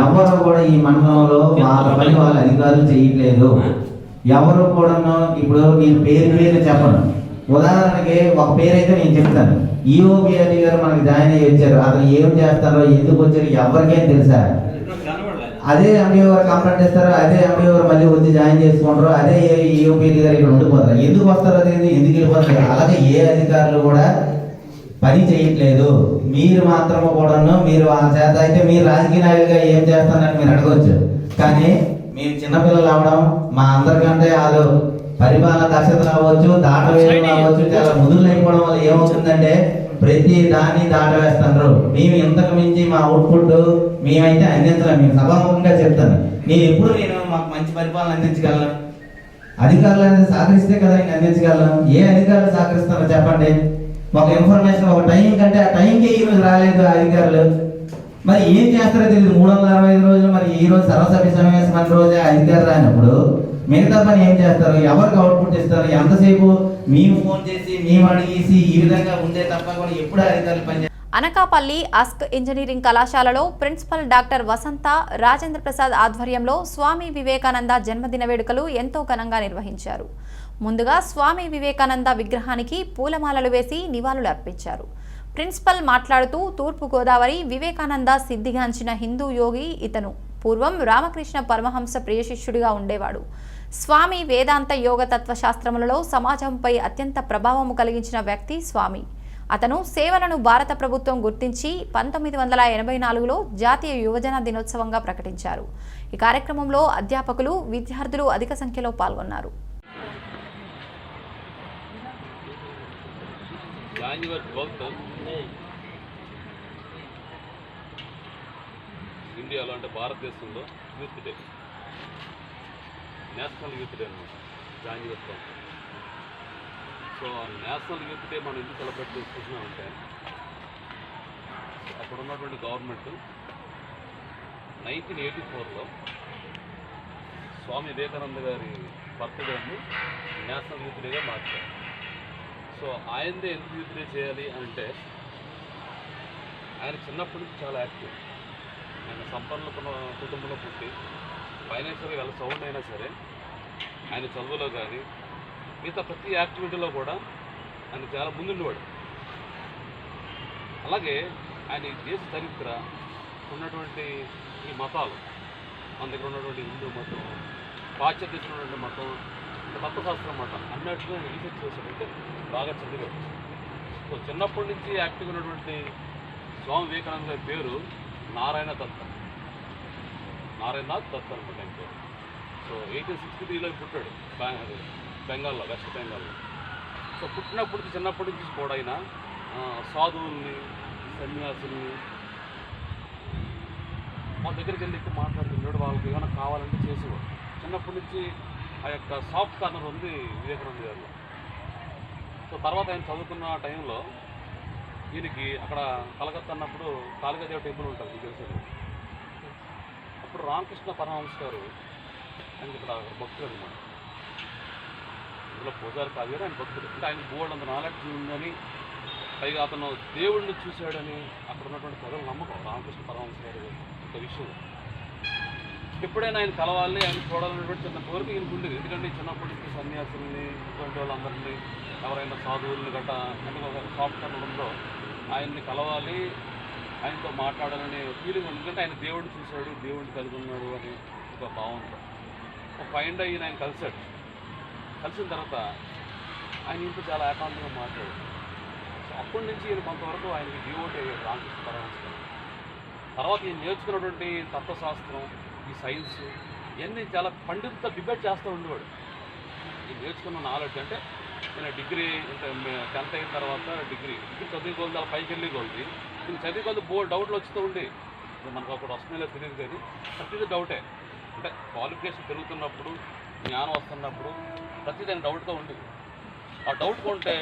ఎవరు కూడా ఈ మండలంలో వాళ్ళ పని వాళ్ళ అధికారులు చేయట్లేదు. ఎవరు కూడాను ఇప్పుడు నేను పేరు చెప్పను. ఉదాహరణకి ఒక పేరైతే నేను చెప్తాను. ఈఓబిఆర్డి గారు మనకి జాయిన్ అయ్యి వచ్చారు. అతను ఏం చేస్తారో ఎందుకు వచ్చారు ఎవరికేం తెలుసా? అదే ఎండిఓ గారు కంప్లైంట్ ఇస్తారు, అదే ఎండిఓ గారు మళ్ళీ వచ్చి జాయిన్ చేసుకుంటారు, అదే ఈఓబిఆర్డి గారు ఇక్కడ ఉండిపోతారు. ఎందుకు వస్తారో తెలియదు, ఎందుకు వెళ్ళిపోతారు. అలాగే ఏ అధికారులు కూడా పని చేయట్లేదు. మీరు మాత్రము కూడాను మీరు వాళ్ళ చేత అయితే మీరు రాజకీయ నాయకులుగా ఏం చేస్తారని మీరు అడగవచ్చు. కానీ మేము చిన్నపిల్లలు అవడం మా అందరికంటే వాళ్ళు పరిపాలన దక్షతలు అవ్వచ్చు, దాట వేయడం అవ్వచ్చు, చాలా ముదులు అయిపోవడం వల్ల ఏమవుతుందంటే ప్రతి దాన్ని దాట వేస్తున్నారు. మేము ఇంతకు మించి మా అవుట్పుట్ మేమైతే అందించలేము. మేము సభాముఖంగా చెప్తాను. నేను మాకు మంచి పరిపాలన అందించగలను. అధికారులు అనేది సహకరిస్తే కదా నేను అందించగలను. ఏ అధికారులు సహకరిస్తారో చెప్పండి. ఒక ఇన్ఫర్మేషన్ ఒక టైం కంటే ఆ టైంకి ఈ రోజు రాలేదు అధికారులు, మరి ఏం చేస్తారో తెలియదు. 365 రోజులు మరి ఈ రోజు సర్వసభ్య సమావేశం అన్న రోజే అధికారులు రానప్పుడు మిగతా పని ఏం చేస్తారు? ఎవరికి అవుట్పుట్ ఇస్తారు? ఎంతసేపు మేము ఫోన్ చేసి మేము అడిగేసి ఈ విధంగా ఉండే తప్ప కూడా ఎప్పుడు అధికారులు పని. అనకాపల్లి అస్క్ ఇంజనీరింగ్ కళాశాలలో ప్రిన్సిపల్ డాక్టర్ వసంత రాజేంద్ర ప్రసాద్ ఆధ్వర్యంలో స్వామి వివేకానంద జన్మదిన వేడుకలు ఎంతో ఘనంగా నిర్వహించారు. ముందుగా స్వామి వివేకానంద విగ్రహానికి పూలమాలలు వేసి నివాళులు అర్పించారు. ప్రిన్సిపల్ మాట్లాడుతూ తూర్పుగోదావరి వివేకానంద సిద్ధిగాంచిన హిందూ యోగి ఇతను. పూర్వం రామకృష్ణ పరమహంస ప్రియశిష్యుడిగా ఉండేవాడు. స్వామి వేదాంత యోగ తత్వశాస్త్రములలో సమాజంపై అత్యంత ప్రభావము కలిగించిన వ్యక్తి స్వామి. అతను సేవలను భారత ప్రభుత్వం గుర్తించి 1984లో జాతీయ యువజన దినోత్సవంగా ప్రకటించారు. ఈ కార్యక్రమంలో అధ్యాపకులు, విద్యార్థులు అధిక సంఖ్యలో పాల్గొన్నారు. ఇండియాలో అంటే భారతదేశంలో youth day, national youth day అన్నమాట January 12. So national youth day మనం ఎందుకు సెలబ్రేట్ చేసుకుంటున్నామంటే అప్పుడు ఉన్నటువంటి గవర్నమెంట్ 1984లో స్వామి వివేకానంద గారి బర్త్డేని నేషనల్ యూత్ డేగా మార్చారు. సో ఆయనదే ఎందుకు యూత్ డే చేయాలి అంటే ఆయన చిన్నప్పటి నుంచి చాలా యాక్టివ్. ఆయన సంపన్నుల కుటుంబంలో పుట్టి ఫైనాన్షియల్గా ఎలా సౌండ్ అయినా సరే ఆయన చదువులో కానీ మిగతా ప్రతి యాక్టివిటీలో కూడా ఆయన చాలా ముందుండేవాడు. అలాగే ఆయన ఈ దేశ చరిత్ర ఉన్నటువంటి ఈ మతాలు, మన దగ్గర ఉన్నటువంటి హిందూ మతం, పాశ్చాత్య ఉన్నటువంటి మతం, తత్వశాస్త్రం మతం అన్నిటిలో రీసెర్చ్ చేసేటంటే బాగా చదివాడు. సో చిన్నప్పటి నుంచి యాక్టివ్గా ఉన్నటువంటి స్వామి వివేకానంద గారి పేరు నారాయణనాథ్ దత్ అనుకుంటా ఆయన పేరు. సో 1863లో పుట్టాడు బెంగాల్లో, వెస్ట్ బెంగాల్లో. సో చిన్నప్పటి నుంచి కూడా ఆయన సాధువుల్ని, సన్యాసుల్ని మా దగ్గరికి వెళ్ళి ఎక్కువ మాట్లాడుతున్నాడు. వాళ్ళకి ఏమైనా కావాలంటే చేసేవాడు. చిన్నప్పటి నుంచి ఆ యొక్క సాఫ్ట్ కార్నర్ ఉంది వివేకానంద గారిలో. సో తర్వాత ఆయన చదువుకున్న టైంలో ఈయనకి అక్కడ కలకత్తా అన్నప్పుడు కాళికాదేవి టెంపుల్ ఉంటుంది, మీకు తెలిసేది. అప్పుడు రామకృష్ణ పరమహంస గారు ఆయనకి ఇక్కడ భక్తులు అనమాట. అందులో పూజారి కాదు కానీ ఆయన భక్తుడు. అంటే ఆయన బోర్డు అంత నాలెడ్జ్ ఉందని, పైగా అతను దేవుడిని చూశాడని అక్కడ ఉన్నటువంటి ప్రజల నమ్మకం రామకృష్ణ పరమహంస గారి ఒక విషయం. ఎప్పుడైనా ఆయన కలవాలి, ఆయన చూడాలనేటువంటి చిన్న కోరిక ఈయనకు ఉండేది. ఎందుకంటే చిన్నప్పటి నుంచి సన్యాసుల్ని ఇటువంటి వాళ్ళందరినీ, ఎవరైనా సాధువుల్ని గట్ట అంటే ఒక సాఫ్ట్ ఉండడంలో ఆయన్ని కలవాలి, ఆయనతో మాట్లాడాలనే ఫీలింగ్ ఉంది. ఎందుకంటే ఆయన దేవుడిని చూశాడు, దేవుడిని కలిగి ఉన్నాడు అని ఒక భావంతో ఒక ఫైండ్ అయ్యి ఆయన కలిశాడు. కలిసిన తర్వాత ఆయన ఇంట్లో చాలా ఏకాంతంగా మాట్లాడాడు. సో అప్పటి నుంచి ఈయన కొంతవరకు ఆయనకి డివోట్ అయ్యాడు రామకృష్ణ పరమహంస. తర్వాత ఈయన నేర్చుకున్నటువంటి తత్వశాస్త్రం, ఈ సైన్స్ ఇవన్నీ చాలా పండితులతో డిబేట్ చేస్తూ ఉండేవాడు. ఈయన నేర్చుకున్న నాలెడ్జ్ అంటే నేను డిగ్రీ అంటే 10th అయిన తర్వాత డిగ్రీ చదువుకోవాలి, అలా పైకి వెళ్ళి కొలిది నేను చదువుకోవాలి బోర్డు డౌట్లు వస్తూ ఉండి. మనకు అప్పుడు వస్తున్నాయో తెలియదు కానీ ప్రతిదీ డౌటే. అంటే క్వాలిఫికేషన్ పెరుగుతున్నప్పుడు, జ్ఞానం వస్తున్నప్పుడు ప్రతిదీ డౌట్తో ఉండేది. ఆ డౌట్ కొంటే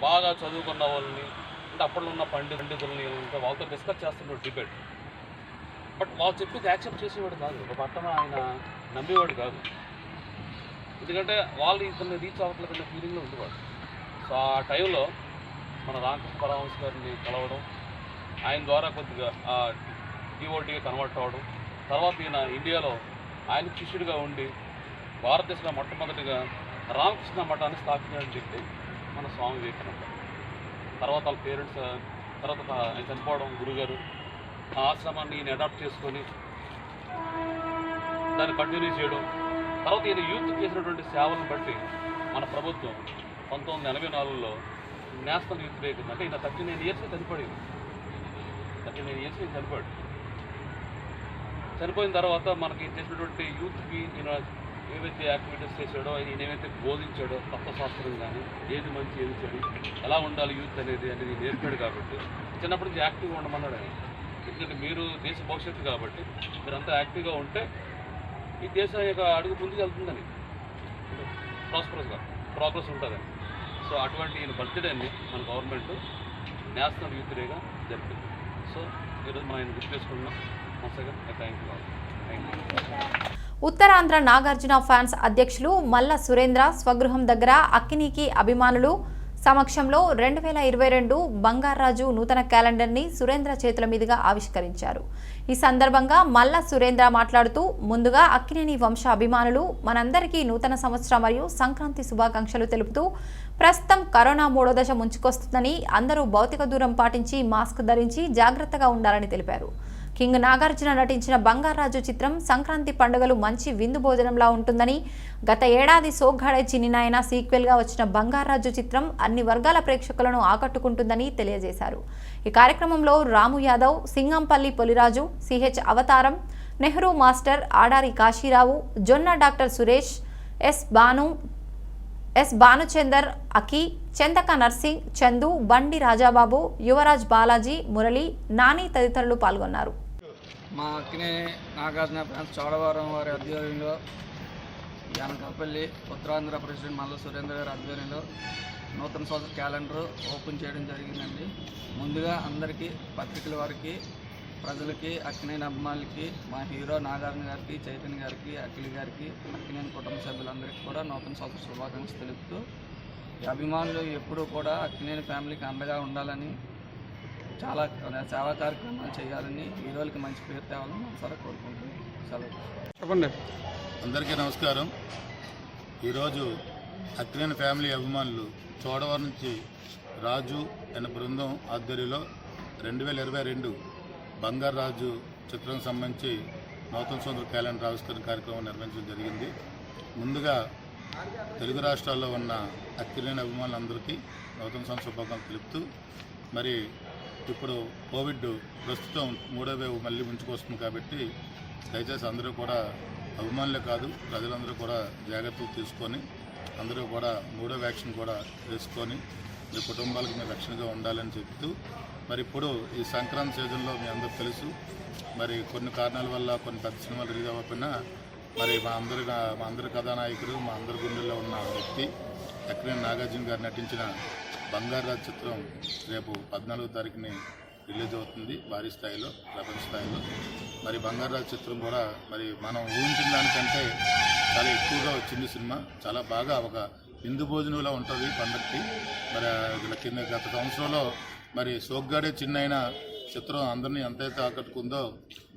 బాగా చదువుకున్న వాళ్ళని అంటే అప్పట్లో ఉన్న పండితుల్ని ఇంకా వాళ్ళతో డిస్కస్ చేస్తున్నాడు డిబేట్. బట్ వాళ్ళు చెప్పేది యాక్సెప్ట్ చేసేవాడు కాదు, ఒక పట్టణ ఆయన నమ్మేవాడు కాదు. ఎందుకంటే వాళ్ళు ఇతన్ని రీచ్ అవ్వట్లేదన్న ఫీలింగ్లో ఉండేవాడు. సో ఆ టైంలో మన రామకృష్ణ పరమహంస గారిని కలవడం, ఆయన ద్వారా కొద్దిగా డివోటీగా కన్వర్ట్ అవ్వడం, తర్వాత ఈయన ఇండియాలో ఆయన శిష్యుడిగా ఉండి భారతదేశంలో మొట్టమొదటిగా రామకృష్ణ మఠాన్ని స్థాపించడం చెప్పి మన స్వామి వివేకానంద. తర్వాత వాళ్ళ పేరెంట్స్ తర్వాత ఆయన చనిపోవడం, గురుగారు ఆ ఆశ్రమాన్ని ఈయన అడాప్ట్ చేసుకొని దాన్ని కంటిన్యూ చేయడం. తర్వాత ఈయన యూత్ చేసినటువంటి సేవలను బట్టి మన ప్రభుత్వం 1984లో నేషనల్ యూత్ డే అంటే ఈయన 39 years చనిపోయింది. 39 years చనిపోయాడు. చనిపోయిన తర్వాత మనకి చేసినటువంటి యూత్కి ఈయన ఏవైతే యాక్టివిటీస్ చేశాడో, ఈయన ఏవైతే బోధించాడో తత్వశాస్త్రం కానీ ఏది మంచి ఏది చెడు, ఎలా ఉండాలి యూత్ అనేది నేర్పాడు. కాబట్టి చిన్నప్పటి నుంచి యాక్టివ్గా ఉండమన్నాడు ఆయన. ఎందుకంటే మీరు దేశ భవిష్యత్తు కాబట్టి మీరంతా యాక్టివ్గా ఉంటే ఈ దేశం యొక్క అడుగు ముందుకు వెళ్తుందని, ప్రోగ్రెస్ ఉంటుందని. సో అటువంటి ఈయన బర్త్డేని మన గవర్నమెంట్ నేషనల్ యూత్ డేగా జరిపింది. సో ఈరోజు మనం ఆయన గుర్తు చేసుకుంటున్నాం. Thank you. Uttarandhra Nagarjuna fans అధ్యక్షులు మల్ల సురేంద్ర స్వగృహం దగ్గర అక్కినేని అభిమానులు సమక్షంలో 2022 బంగారాజు నూతన క్యాలెండర్ని సురేంద్ర చేతుల మీదుగా ఆవిష్కరించారు. ఈ సందర్భంగా మల్ల సురేంద్ర మాట్లాడుతూ, ముందుగా అక్కినేని వంశ అభిమానులు మనందరికీ నూతన సంవత్సరం మరియు సంక్రాంతి శుభాకాంక్షలు తెలుపుతూ, ప్రస్తుతం కరోనా 3వ దశ ముంచుకొస్తుందని అందరూ భౌతిక దూరం పాటించి మాస్క్ ధరించి జాగ్రత్తగా ఉండాలని తెలిపారు. కింగ్ నాగార్జున నటించిన బంగారాజు చిత్రం సంక్రాంతి పండుగలు మంచి విందు భోజనంలా ఉంటుందని, గత ఏడాది సోగ్గాడే చిన్నినాయన సీక్వెల్గా వచ్చిన బంగారాజు చిత్రం అన్ని వర్గాల ప్రేక్షకులను ఆకట్టుకుంటుందని తెలియజేశారు. ఈ కార్యక్రమంలో Ramu Yadav, Singampalli Poliraju, CH Avataram, Nehru master, Adari Kasirao, Jonna doctor Suresh, S Bhanuchander, Aki, Chandaka Narsing, Chandu, Bandi Rajababu, Yuvraj Balaji, Murali, Nani తదితరులు పాల్గొన్నారు. మా అక్కినేని నాగార్జున ఫ్యాన్స్ చోడవరం వారి ఆధ్వర్యంలో అనకాపల్లి ఉత్తరాంధ్ర ప్రెసిడెంట్ మల్ల సురేంద్ర గారి ఆధ్వర్యంలో నూతన సంవత్సర క్యాలెండర్ ఓపెన్ చేయడం జరిగిందండి. ముందుగా అందరికీ పత్రికల వారికి, ప్రజలకి, అక్కినేని అభిమానులకి, మా హీరో నాగార్జున గారికి, చైతన్య గారికి, అఖిల్ గారికి, అక్కినేని కుటుంబ సభ్యులందరికీ కూడా నూతన సంవత్సర శుభాకాంక్షలు తెలుపుతూ, ఈ అభిమానులు ఎప్పుడూ కూడా అక్కినేని ఫ్యామిలీకి అండగా ఉండాలని, చాలా సేవా కార్యక్రమాలు చేయాలని, హీరోలకి మంచి పేరు తేవాలని మనసారా కోరుకుంటున్నాను. సెలవు. చెప్పండి. అందరికీ నమస్కారం. ఈరోజు అక్కినేని ఫ్యామిలీ అభిమానులు చోడవరం నుంచి రాజు అనే బృందం ఆధ్వర్యంలో 2022 బంగారాజు చిత్రం సంబంధించి నూతన సంవత్సర క్యాలెండర్ ఆవిష్కరణ కార్యక్రమం నిర్వహించడం జరిగింది. ముందుగా తెలుగు రాష్ట్రాల్లో ఉన్న అక్కినేని అభిమానులందరికీ నూతన సంవత్సర శుభాకాంక్షలు తెలుపుతూ, మరి ఇప్పుడు కోవిడ్ ప్రస్తుతం 3వ వేవ్ మళ్ళీ ముంచుకొస్తుంది కాబట్టి దయచేసి అందరూ కూడా అభిమానులే కాదు ప్రజలందరూ కూడా జాగ్రత్తలు తీసుకొని అందరూ కూడా 3వ వ్యాక్సిన్ కూడా వేసుకొని మీ కుటుంబాలకు మీరు రక్షణగా ఉండాలని చెప్తూ, మరి ఇప్పుడు ఈ సంక్రాంతి సీజన్లో మీ అందరూ తెలుసు, మరి కొన్ని కారణాల వల్ల కొన్ని పెద్ద సినిమాలు రిలీజ్ అవ్వకపోయినా మరి మా అందరి కథానాయకుడు, మా అందరి గుండెల్లో ఉన్న వ్యక్తి అక్కినేని నాగార్జున గారు నటించిన బంగారాజు చిత్రం రేపు 14వ తారీఖుని రిలీజ్ అవుతుంది భారీ స్థాయిలో, ప్రపంచ స్థాయిలో. మరి బంగారాజు చిత్రం కూడా మరి మనం ఊహించిన దానికంటే చాలా ఎక్కువగా వచ్చింది సినిమా. చాలా బాగా ఒక విందు భోజనంలో ఉంటుంది పండగకి. మరి కింద గత సంవత్సరంలో మరి సోగ్గాడే చిన్నైన చిత్రం అందరినీ ఎంతైతే ఆకట్టుకుందో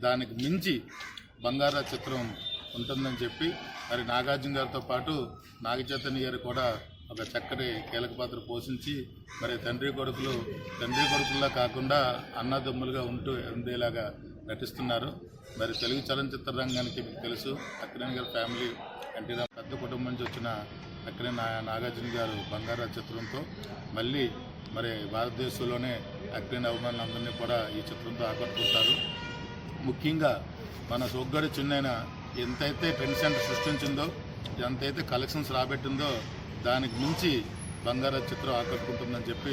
దానికి మించి బంగారా చిత్రం ఉంటుందని చెప్పి మరి నాగార్జున గారితో పాటు నాగ చైతన్య గారు కూడా ఒక చక్కటి కీలక పాత్ర పోషించి మరి తండ్రి కొడుకుల్లా కాకుండా అన్నదమ్ములుగా ఉండేలాగా నటిస్తున్నారు. మరి తెలుగు చలనచిత్ర రంగానికి మీకు తెలుసు అక్కినేని గారి ఫ్యామిలీ ఎన్టీఆర్ పెద్ద కుటుంబం నుంచి వచ్చిన అక్కినేని నాగార్జున గారు బంగారా చిత్రంతో మళ్ళీ మరి భారతదేశంలోనే అక్కినేని అభిమానులందరినీ కూడా ఈ చిత్రంతో ఆకట్టుకుంటారు. ముఖ్యంగా మన సోగ్గాడి చిన్నైన ఎంతైతే ట్రెండ్ సెంటర్ సృష్టించిందో, ఎంతైతే కలెక్షన్స్ రాబెట్టిందో దానికి మించి బంగారా చిత్రం ఆకట్టుకుంటుందని చెప్పి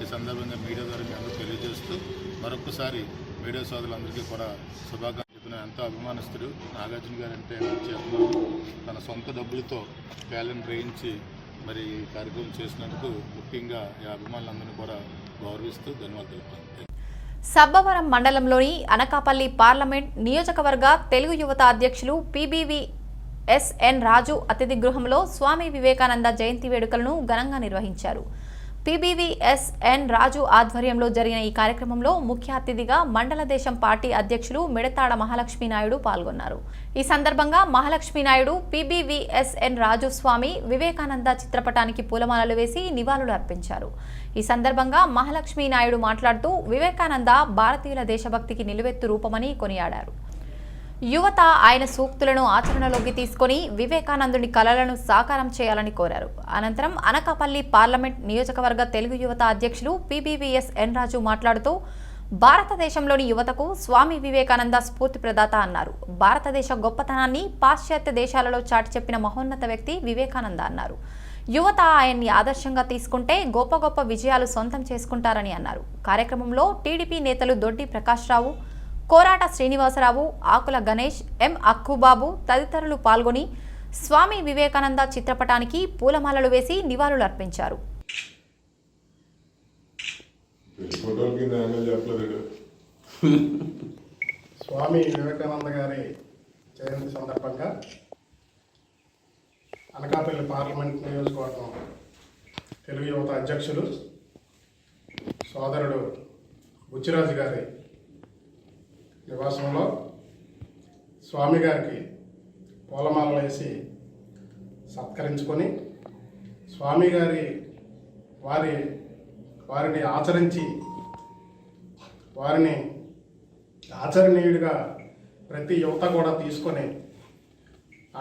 ఈ సందర్భంగా మీడియా ద్వారా మీ అందరూ తెలియజేస్తూ మరొకసారి మీడియా సోదరులందరికీ కూడా శుభాకాంక్షలు. ఎంతో అభిమానిస్తుడు నాగార్జున గారు అంటే మంచి అభిమానులు. తన సొంత డబ్బులతో క్యాలెండర్ వేయించి మరి ఈ కార్యక్రమం చేసినందుకు ముఖ్యంగా ఈ అభిమానులందరినీ కూడా గౌరవిస్తూ ధన్యవాదాలు తెలుపుతాను. సబ్బవరం మండలంలోని అనకాపల్లి పార్లమెంట్ నియోజకవర్గ తెలుగు యువత అధ్యక్షులు PBVSN రాజు అతిథి గృహంలో స్వామి వివేకానంద జయంతి వేడుకలను ఘనంగా నిర్వహించారు. PBVSN రాజు ఆధ్వర్యంలో జరిగిన ఈ కార్యక్రమంలో ముఖ్య అతిథిగా మండల దేశం పార్టీ అధ్యక్షులు మిడతాడ మహాలక్ష్మీ నాయుడు పాల్గొన్నారు. ఈ సందర్భంగా మహాలక్ష్మీ నాయుడు PBVSN రాజు స్వామి వివేకానంద చిత్రపటానికి పూలమాలలు వేసి నివాళులు అర్పించారు. ఈ సందర్భంగా మహాలక్ష్మీ నాయుడు మాట్లాడుతూ వివేకానంద భారతీయుల దేశభక్తికి నిలువెత్తు రూపమని కొనియాడారు. యువత ఆయన సూక్తులను ఆచరణలోకి తీసుకొని వివేకానందుని కలలను సాకారం చేయాలని కోరారు. అనంతరం అనకాపల్లి పార్లమెంట్ నియోజకవర్గ తెలుగు యువత అధ్యక్షులు PBVSN రాజు మాట్లాడుతూ భారతదేశంలోని యువతకు స్వామి వివేకానంద స్ఫూర్తి ప్రదాత అన్నారు. భారతదేశ గొప్పతనాన్ని పాశ్చాత్య దేశాలలో చాటి చెప్పిన మహోన్నత వ్యక్తి వివేకానంద అన్నారు. యువత ఆయన్ని ఆదర్శంగా తీసుకుంటే గొప్ప గొప్ప విజయాలు సొంతం చేసుకుంటారని అన్నారు. కార్యక్రమంలో టీడీపీ నేతలు దొడ్డి ప్రకాష్ రావు, కోరాట శ్రీనివాసరావు, ఆకుల గణేష్, M అక్కుబాబు తదితరులు పాల్గొని స్వామి వివేకానంద చిత్రపటానికి పూలమాలలు వేసి నివాళులు అర్పించారు. స్వామి వివేకానంద గారి జయంతి సందర్భంగా అనకాపల్లి పార్లమెంట్ నియోజకవర్గం తెలుగు యువత అధ్యక్షులు సోదరుడు బుచ్చిరాజు గారి నివాసంలో స్వామి గారికి పూలమాలలు వేసి సత్కరించుకొని స్వామి గారి వారిని ఆచరించి వారిని ఆచరణీయుడిగా ప్రతి యువత కూడా తీసుకొని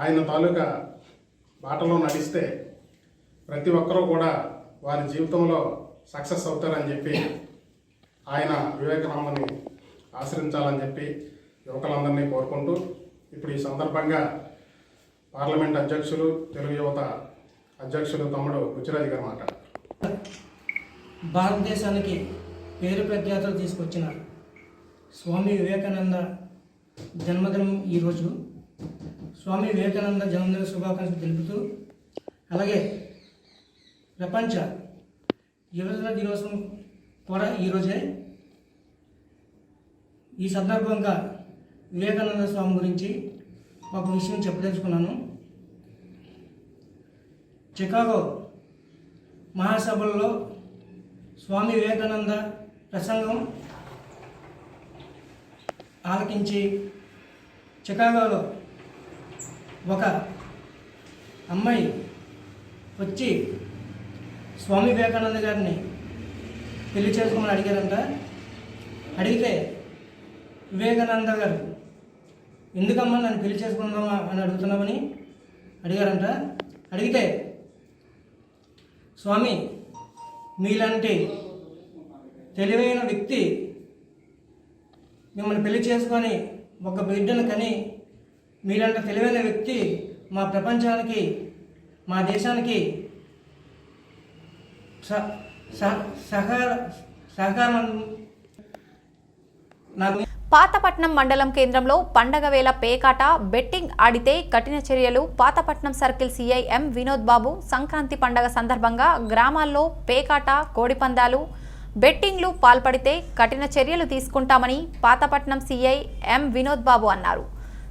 ఆయన తాలూకా బాటలో నడిస్తే ప్రతి ఒక్కరూ కూడా వారి జీవితంలో సక్సెస్ అవుతారని చెప్పి ఆయన వివేకానందని ఆశ్రయించాలని చెప్పి యువకులందరినీ కోరుకుంటూ ఇప్పుడు ఈ సందర్భంగా పార్లమెంట్ అధ్యక్షులు తెలుగు యువత అధ్యక్షులు తమ్ముడు బుచ్చిరాజు గారు మాట్లాడారు. భారతదేశానికి పేరు ప్రఖ్యాతలు తీసుకొచ్చిన స్వామి వివేకానంద జన్మదినం ఈరోజు. స్వామి వివేకానంద జన్మదిన శుభాకాంక్షలు తెలుపుతూ అలాగే ప్రపంచ యువజన దినోత్సవం కూడా ఈరోజే. ఈ సందర్భంగా వివేకానంద స్వామి గురించి ఒక విషయం చెప్పదలుచుకున్నాను. చికాగో మహాసభల్లో స్వామి వివేకానంద ప్రసంగం ఆలకించి చికాగోలో ఒక అమ్మాయి వచ్చి స్వామి వివేకానంద గారిని పెళ్లి చేసుకోమని అడిగారంట. అడిగితే వివేకానంద గారు ఎందుకమ్మా నన్ను పెళ్లి చేసుకుందామా అని అడుగుతున్నామని అడిగారంట. అడిగితే స్వామి మీలాంటి తెలివైన వ్యక్తి మిమ్మల్ని పెళ్లి చేసుకొని ఒక బిడ్డను కని మీలాంటి తెలివైన వ్యక్తి మా ప్రపంచానికి మా దేశానికి సహకారం నాకు. పాతపట్నం మండలం కేంద్రంలో పండగ వేళ పేకాట బెట్టింగ్ ఆడితే కఠిన చర్యలు. Pathapatnam circle CI M Vinod Babu Sankranti పండగ సందర్భంగా గ్రామాల్లో పేకాట, కోడిపందాలు, బెట్టింగ్లు పాల్పడితే కఠిన చర్యలు తీసుకుంటామని పాతపట్నం సిఐ M వినోద్ బాబు అన్నారు.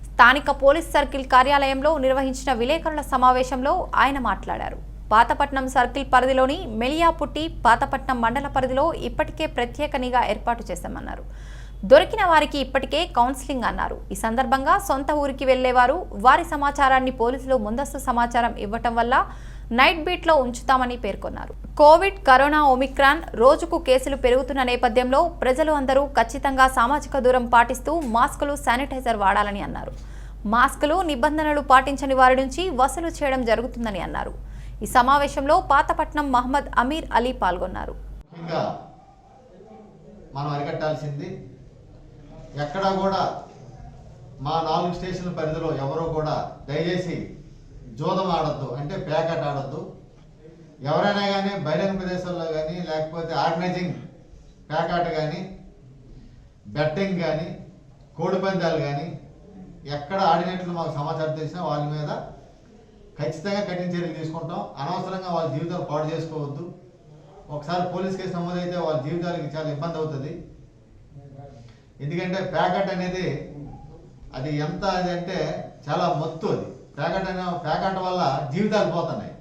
స్థానిక పోలీస్ సర్కిల్ కార్యాలయంలో నిర్వహించిన విలేకరుల సమావేశంలో ఆయన మాట్లాడారు. పాతపట్నం సర్కిల్ పరిధిలోని మెలియాపుట్టి పాతపట్నం మండల పరిధిలో ఇప్పటికే ప్రత్యేక నిఘా ఏర్పాటు చేశామన్నారు. దొరికిన వారికి ఇప్పటికే కౌన్సిలింగ్ అన్నారు. ఈ సందర్భంగా సొంత ఊరికి వెళ్లేవారు వారి సమాచారాన్ని పోలీసులు ముందస్తు సమాచారం ఇవ్వటం వల్ల నైట్ బీట్లో ఉంచుతామని పేర్కొన్నారు. కోవిడ్, కరోనా, ఒమిక్రాన్ రోజుకు కేసులు పెరుగుతున్న నేపథ్యంలో ప్రజలు అందరూ ఖచ్చితంగా సామాజిక దూరం పాటిస్తూ మాస్కులు, శానిటైజర్ వాడాలని అన్నారు. మాస్కులు, నిబంధనలు పాటించని వారి నుంచి వసూలు చేయడం జరుగుతుందని అన్నారు. ఈ సమావేశంలో పాతపట్నం మహమ్మద్ అమీర్ అలీ పాల్గొన్నారు. మనం అరికట్టాల్సింది ఎక్కడా కూడా మా 4 స్టేషన్ల పరిధిలో ఎవరో కూడా దయచేసి జోదం ఆడొద్దు, అంటే ప్యాకెట్ ఆడొద్దు. ఎవరైనా కానీ బహిరంగ ప్రదేశాల్లో కానీ లేకపోతే ఆర్గనైజింగ్ ప్యాకెట్ కానీ బెట్టింగ్ కానీ కోడిపందాలు కానీ ఎక్కడ ఆడినట్లు మాకు సమాచారం తెలిసినా వాళ్ళ మీద ఖచ్చితంగా కఠిన చర్యలు తీసుకుంటాం. అనవసరంగా వాళ్ళ జీవితాలు పాడు చేసుకోవద్దు. ఒకసారి పోలీస్ కేసు నమోదైతే వాళ్ళ జీవితాలకి చాలా ఇబ్బంది అవుతుంది. ఎందుకంటే ప్యాకెట్ అనేది అది ఎంత అది అంటే చాలా మత్తు. అది ప్యాకెట్ వల్ల జీవితాలు పోతున్నాయి.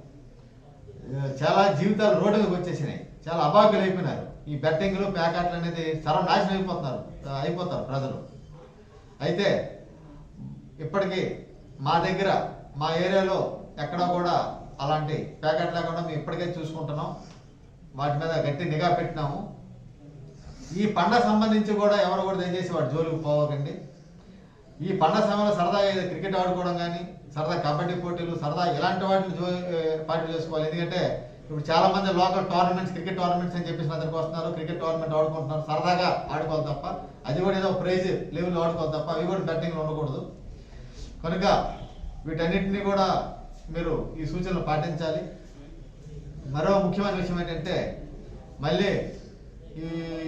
చాలా జీవితాలు రోడ్డు మీదకి వచ్చేసినాయి. చాలా అబాగ్యులు అయిపోయినారు. ఈ బెట్టింగ్లు ప్యాకెట్లు అనేది సర్వనాశనం అయిపోతారు ప్రజలు. అయితే ఇప్పటికీ మా దగ్గర మా ఏరియాలో ఎక్కడా కూడా అలాంటి ప్యాకెట్ లేకుండా మేము ఇప్పటికే చూసుకుంటున్నాం. వాటి మీద గట్టి నిఘా పెట్టినాము. ఈ పండగ సంబంధించి కూడా ఎవరు కూడా దయచేసి వాటి జోలికి పోవకండి. ఈ పండగ సమయంలో సరదాగా ఏదో క్రికెట్ ఆడుకోవడం కానీ, సరదా కబడ్డీ పోటీలు, సరదా ఇలాంటి వాటిని పార్టీ చేసుకోవాలి. ఎందుకంటే ఇప్పుడు చాలా మంది లోకల్ టోర్నమెంట్స్, క్రికెట్ టోర్నమెంట్స్ అని చెప్పేసి అతనికి వస్తున్నారు. క్రికెట్ టోర్నమెంట్ ఆడుకుంటున్నారు. సరదాగా ఆడుకోవాలి తప్ప, అది కూడా ఏదో ప్రైజ్ లెవెల్ ఆడుకోవాలి తప్ప అవి కూడా బెట్టింగ్లు ఉండకూడదు. కనుక వీటన్నిటినీ కూడా మీరు ఈ సూచనలు పాటించాలి. మరో ముఖ్యమైన విషయం ఏంటంటే మళ్ళీ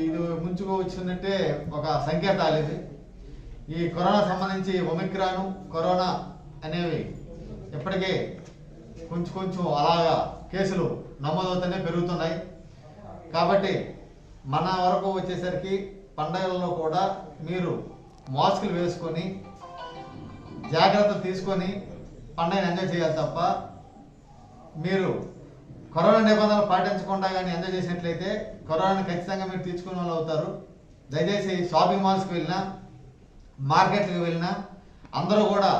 ఇది ముంచుకు వచ్చిందంటే ఒక సంకేతాలు ఇది. ఈ కరోనా సంబంధించి ఒమిక్రాను, కరోనా అనేవి ఇప్పటికే కొంచెం అలాగా కేసులు నమోదవుతూనే పెరుగుతున్నాయి. కాబట్టి మన వరకు వచ్చేసరికి పండగలలో కూడా మీరు మాస్కులు వేసుకొని జాగ్రత్తలు తీసుకొని పండుగను ఎంజాయ్ చేయాలి తప్ప మీరు కరోనా నిబంధనలు పాటించకుండా కానీ ఎంజాయ్ చేసినట్లయితే కరోనాను ఖచ్చితంగా మీరు తీర్చుకునే వాళ్ళు అవుతారు. దయచేసి షాపింగ్ మాల్స్కి వెళ్ళినా, మార్కెట్కి వెళ్ళినా అందరూ కూడా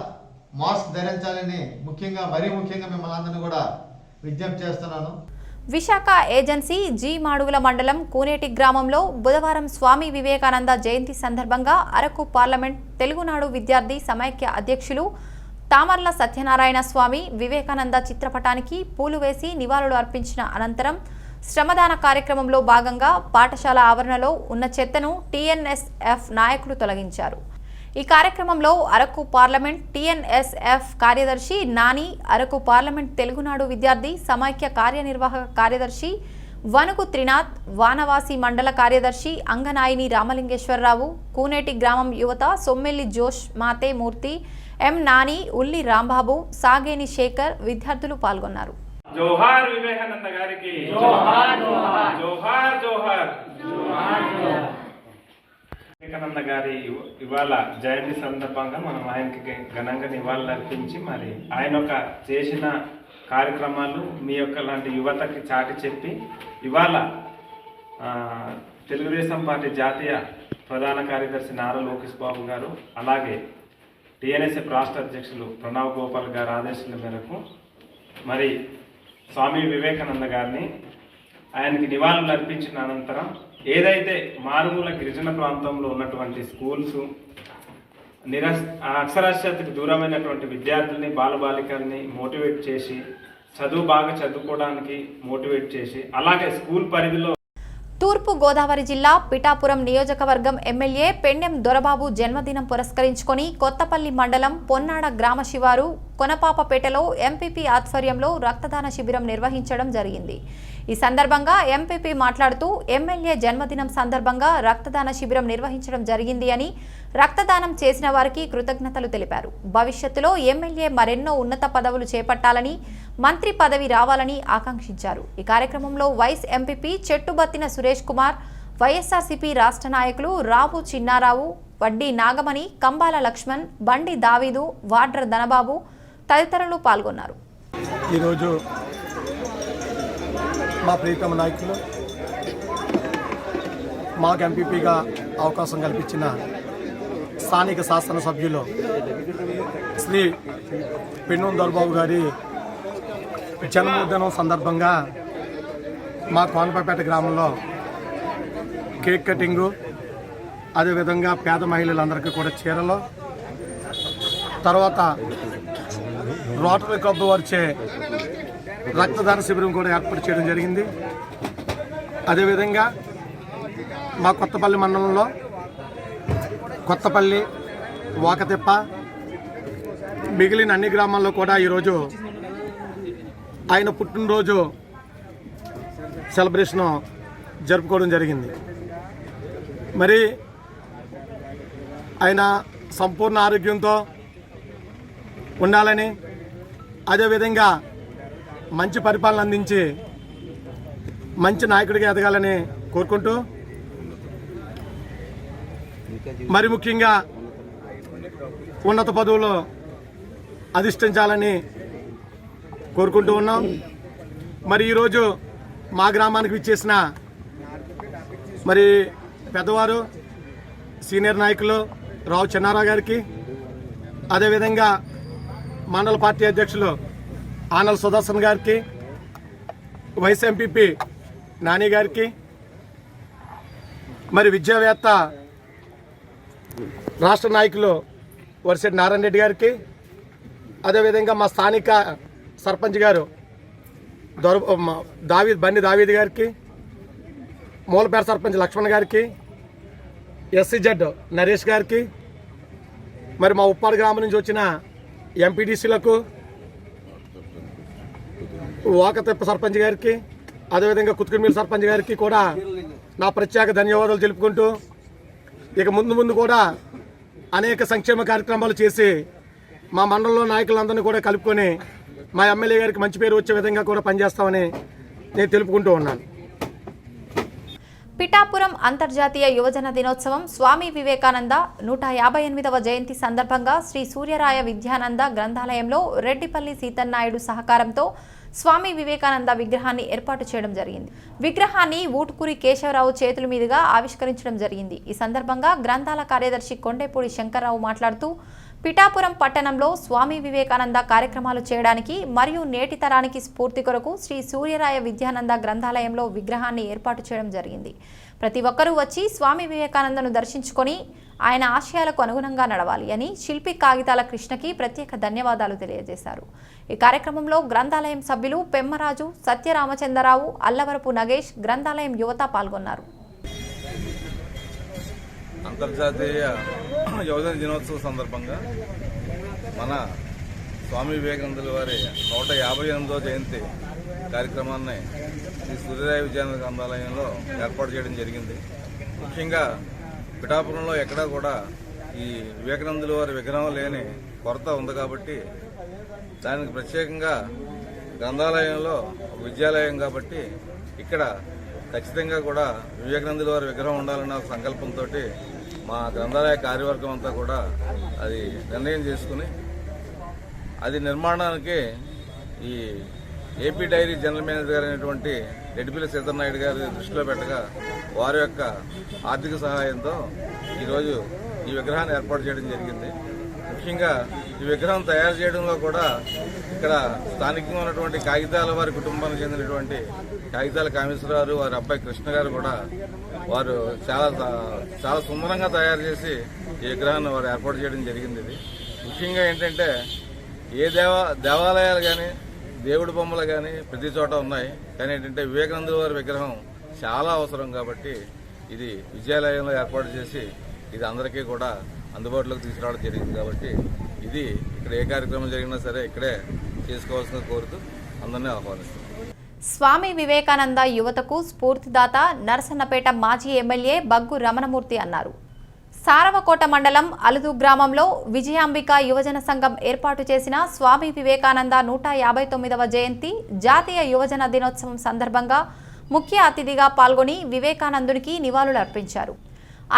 మాస్క్ ధరించాలని మరీ ముఖ్యంగా మిమ్మల్ని అందరినీ కూడా విజ్ఞప్తి చేస్తున్నాను. విశాఖ ఏజెన్సీ జి మాడుగుల మండలం కూనేటి గ్రామంలో బుధవారం స్వామి వివేకానంద జయంతి సందర్భంగా అరకు పార్లమెంట్ తెలుగునాడు విద్యార్థి సమైక్య అధ్యక్షులు తామర్ల సత్యనారాయణ స్వామి వివేకానంద చిత్రపటానికి పూలు వేసి నివాళులు అర్పించిన అనంతరం శ్రమదాన కార్యక్రమంలో భాగంగా పాఠశాల ఆవరణలో ఉన్న చెత్తను టీఎన్ఎస్ఎఫ్ నాయకులు తొలగించారు. ఈ కార్యక్రమంలో అరకు పార్లమెంట్ టీఎన్ఎస్ఎఫ్ కార్యదర్శి నాని, అరకు పార్లమెంట్ తెలుగునాడు విద్యార్థి సమైక్య కార్యనిర్వాహక కార్యదర్శి వనుగు త్రినాథ్, వానవాసి మండల కార్యదర్శి అంగనాయిని రామలింగేశ్వరరావు, కూనేటి గ్రామం యువత సొమ్మెల్లి జోష్ మాతే మూర్తి, ఎం నాని, ఉల్లి రాంబాబు, సాగేని శేఖర్ విద్యార్థులు పాల్గొన్నారు. జోహార్ వివేకానంద గారికి, జోహార్ జోహార్ జోహార్. వివేకానంద గారి ఇవాళ జయంతి సందర్భంగా మనం ఆయనకి ఘనంగా నివాళులు అర్పించి మరి ఆయన ఒక చేసిన కార్యక్రమాలు మీ యొక్క లాంటి యువతకి చాటి చెప్పి ఇవాళ తెలుగుదేశం పార్టీ జాతీయ ప్రధాన కార్యదర్శి నారా లోకేష్ బాబు గారు, అలాగే టీఎన్ఎస్ఎఫ్ రాష్ట్ర అధ్యక్షులు ప్రణవ్ గోపాల్ గారి ఆదేశాల మేరకు మరి స్వామి వివేకానంద గారిని ఆయనకి నివాళులు అర్పించిన అనంతరం ఏదైతే మారుమూల గిరిజన ప్రాంతంలో ఉన్నటువంటి స్కూల్స్, అక్షరాస్యతకు దూరమైనటువంటి విద్యార్థుల్ని, బాలబాలికల్ని మోటివేట్ చేసి బాగా చదువుకోవడానికి మోటివేట్ చేసి అలాగే స్కూల్ పరిధిలో తూర్పు గోదావరి జిల్లా పిఠాపురం నియోజకవర్గం ఎమ్మెల్యే పెండెం దొరబాబు జన్మదినం పురస్కరించుకొని కొత్తపల్లి మండలం పొన్నాడ గ్రామ శివారు కొనపాపపేటలో ఎంపీపీ ఆధ్వర్యంలో రక్తదాన శిబిరం నిర్వహించడం జరిగింది. ఈ సందర్భంగా ఎంపీపీ మాట్లాడుతూ ఎమ్మెల్యే జన్మదినం సందర్భంగా రక్తదాన శిబిరం నిర్వహించడం జరిగింది అని, రక్తదానం చేసిన వారికి కృతజ్ఞతలు తెలిపారు. భవిష్యత్తులో ఎమ్మెల్యే మరెన్నో ఉన్నత పదవులు చేపట్టాలని, మంత్రి పదవి రావాలని ఆకాంక్షించారు. ఈ కార్యక్రమంలో వైస్ ఎంపీపీ చెట్టుబత్తిన సురేష్ కుమార్, వైఎస్ఆర్సీపీ రాష్ట్ర నాయకులు రావు చిన్నారావు, వడ్డీ నాగమణి, కంబాల లక్ష్మణ్, బండి దావీదు, వాడ్ర ధనబాబు తదితరులు పాల్గొన్నారు. ఈరోజు మా ప్రియతమ నాయకులు మాకు ఎంపీపీగా అవకాశం కల్పించిన స్థానిక శాసనసభ్యులు శ్రీ పెన్ను దొరబాబు గారి జన్మదినం సందర్భంగా మా కోనపేట గ్రామంలో కేక్ కటింగు, అదేవిధంగా పేద మహిళలందరికీ కూడా చీరలు, తర్వాత రోటరీ క్లబ్ వారిచే రక్తదాన శిబిరం కూడా ఏర్పాటు చేయడం జరిగింది. అదేవిధంగా మా కొత్తపల్లి మండలంలో కొత్తపల్లి, వాకతిప్ప, మిగిలిన అన్ని గ్రామాల్లో కూడా ఈరోజు ఆయన పుట్టినరోజు సెలబ్రేషన్ జరుపుకోవడం జరిగింది. మరి ఆయన సంపూర్ణ ఆరోగ్యంతో ఉండాలని, అదేవిధంగా మంచి పరిపాలన అందించి మంచి నాయకుడిగా ఎదగాలని కోరుకుంటూ, మరి ముఖ్యంగా ఉన్నత పదవులు అధిష్ఠించాలని కోరుకుంటూ ఉన్నాం. మరి ఈరోజు మా గ్రామానికి విచ్చేసిన మరి పెద్దవారు సీనియర్ నాయకులు రావు చెన్నారావు గారికి, అదేవిధంగా మండల పార్టీ అధ్యక్షులు ఆనల్ సుదర్శన్ గారికి, వైస్ ఎంపీపీ నాని గారికి, మరి విద్యావేత్త రాష్ట్ర నాయకులు వరిశెట్టి నారాయణ రెడ్డి గారికి, అదేవిధంగా మా స్థానిక సర్పంచ్ గారు బండి దావీద్ గారికి, మూలపేట సర్పంచ్ లక్ష్మణ్ గారికి, ఎస్సీజెడ్ నరేష్ గారికి, మరి మా ఉప్పాడు గ్రామం నుంచి వచ్చిన ఎంపీటీసీలకు, వాకతిప్ప సర్పంచ్ గారికి, అదేవిధంగా కుతుకుమిల్ సర్పంచ్ గారికి కూడా నా ప్రత్యేక ధన్యవాదాలు తెలుపుకుంటూ, ఇక ముందు కూడా అనేక సంక్షేమ కార్యక్రమాలు చేసి మా మండలంలో నాయకులందరినీ కూడా కలుపుకొని మా ఎమ్మెల్యే గారికి మంచి పేరు వచ్చే విధంగా కూడా పనిచేస్తామని నేను తెలుపుకుంటూ ఉన్నాను. పిఠాపురం అంతర్జాతీయ యువజన దినోత్సవం స్వామి వివేకానంద 158వ జయంతి సందర్భంగా శ్రీ సూర్యరాయ విద్యానంద గ్రంథాలయంలో రెడ్డిపల్లి సీతన్నాయుడు సహకారంతో స్వామి వివేకానంద విగ్రహాన్ని ఏర్పాటు చేయడం జరిగింది. విగ్రహాన్ని ఊటుకూరి కేశవరావు చేతుల మీదుగా ఆవిష్కరించడం జరిగింది. ఈ సందర్భంగా గ్రంథాల కార్యదర్శి కొండేపూడి శంకర్రావు మాట్లాడుతూ, పిఠాపురం పట్టణంలో స్వామి వివేకానంద కార్యక్రమాలు చేయడానికి మరియు నేటి తరానికి స్ఫూర్తి కొరకు శ్రీ సూర్యరాయ విద్యానంద గ్రంథాలయంలో విగ్రహాన్ని ఏర్పాటు చేయడం జరిగింది. ప్రతి ఒక్కరూ వచ్చి స్వామి వివేకానందను దర్శించుకొని ఆయన ఆశయాలకు అనుగుణంగా నడవాలి అని శిల్పి కాగితాల కృష్ణకి ప్రత్యేక ధన్యవాదాలు తెలియజేశారు. ఈ కార్యక్రమంలో గ్రంథాలయం సభ్యులు పెమ్మరాజు, సత్యరామచంద్రరావు, అల్లవరపు నగేష్, గ్రంథాలయం యువత పాల్గొన్నారు. అంతర్జాతీయ యువజన దినోత్సవం సందర్భంగా మన స్వామి వివేకానందుల వారి 158వ జయంతి కార్యక్రమాన్ని శ్రీ సూర్యరాయ విద్యానంద గ్రంథాలయంలో ఏర్పాటు చేయడం జరిగింది. ముఖ్యంగా పిఠాపురంలో ఎక్కడా కూడా ఈ వివేకానందుల వారి విగ్రహం లేని కొరత ఉంది కాబట్టి దానికి ప్రత్యేకంగా గ్రంథాలయంలో విద్యాలయం కాబట్టి ఇక్కడ ఖచ్చితంగా కూడా వివేకానందుల వారి విగ్రహం ఉండాలన్న సంకల్పంతో మా గ్రంథాలయ కార్యవర్గం అంతా కూడా అది నిర్ణయం చేసుకుని అది నిర్మాణానికి ఈ ఏపీ డైరీ జనరల్ మేనేజర్ గారు అయినటువంటి రెడ్డిపల్లి సీతన్నాయుడు గారి దృష్టిలో పెట్టగా వారి యొక్క ఆర్థిక సహాయంతో ఈరోజు ఈ విగ్రహాన్ని ఏర్పాటు చేయడం జరిగింది. ముఖ్యంగా ఈ విగ్రహం తయారు చేయడంలో కూడా ఇక్కడ స్థానికంగా ఉన్నటువంటి కాగితాల వారి కుటుంబానికి చెందినటువంటి కాగితాల కామేశ్వరరావు వారి అబ్బాయి కృష్ణ గారు కూడా వారు చాలా సుందరంగా తయారు చేసి ఈ విగ్రహాన్ని వారు ఏర్పాటు చేయడం జరిగింది. ఇది ముఖ్యంగా ఏంటంటే ఏ దేవాలయాలు కానీ దేవుడి బొమ్మలు కానీ ప్రతి చోట ఉన్నాయి, కానీ ఏంటంటే వివేకానందుల వారి విగ్రహం చాలా అవసరం కాబట్టి ఇది విద్యాలయంలో ఏర్పాటు చేసి ఇది అందరికీ కూడా అందుబాటులోకి తీసుకురావడం జరిగింది. కాబట్టి ఇది ఇక్కడ ఏ కార్యక్రమం జరిగినా సరే ఇక్కడే చేసుకోవాల్సిన కోరుతూ అందరినీ ఆహ్వానిస్తున్నాం. స్వామి వివేకానంద యువతకు స్ఫూర్తిదాత నరసన్నపేట మాజీ ఎమ్మెల్యే బగ్గు రమణమూర్తి అన్నారు. సారవకోట మండలం అలుదు గ్రామంలో విజయాంబిక యువజన సంఘం ఏర్పాటు చేసిన స్వామి వివేకానంద 159వ జయంతి జాతీయ యువజన దినోత్సవం సందర్భంగా ముఖ్య అతిథిగా పాల్గొని వివేకానందునికి నివాళులు అర్పించారు.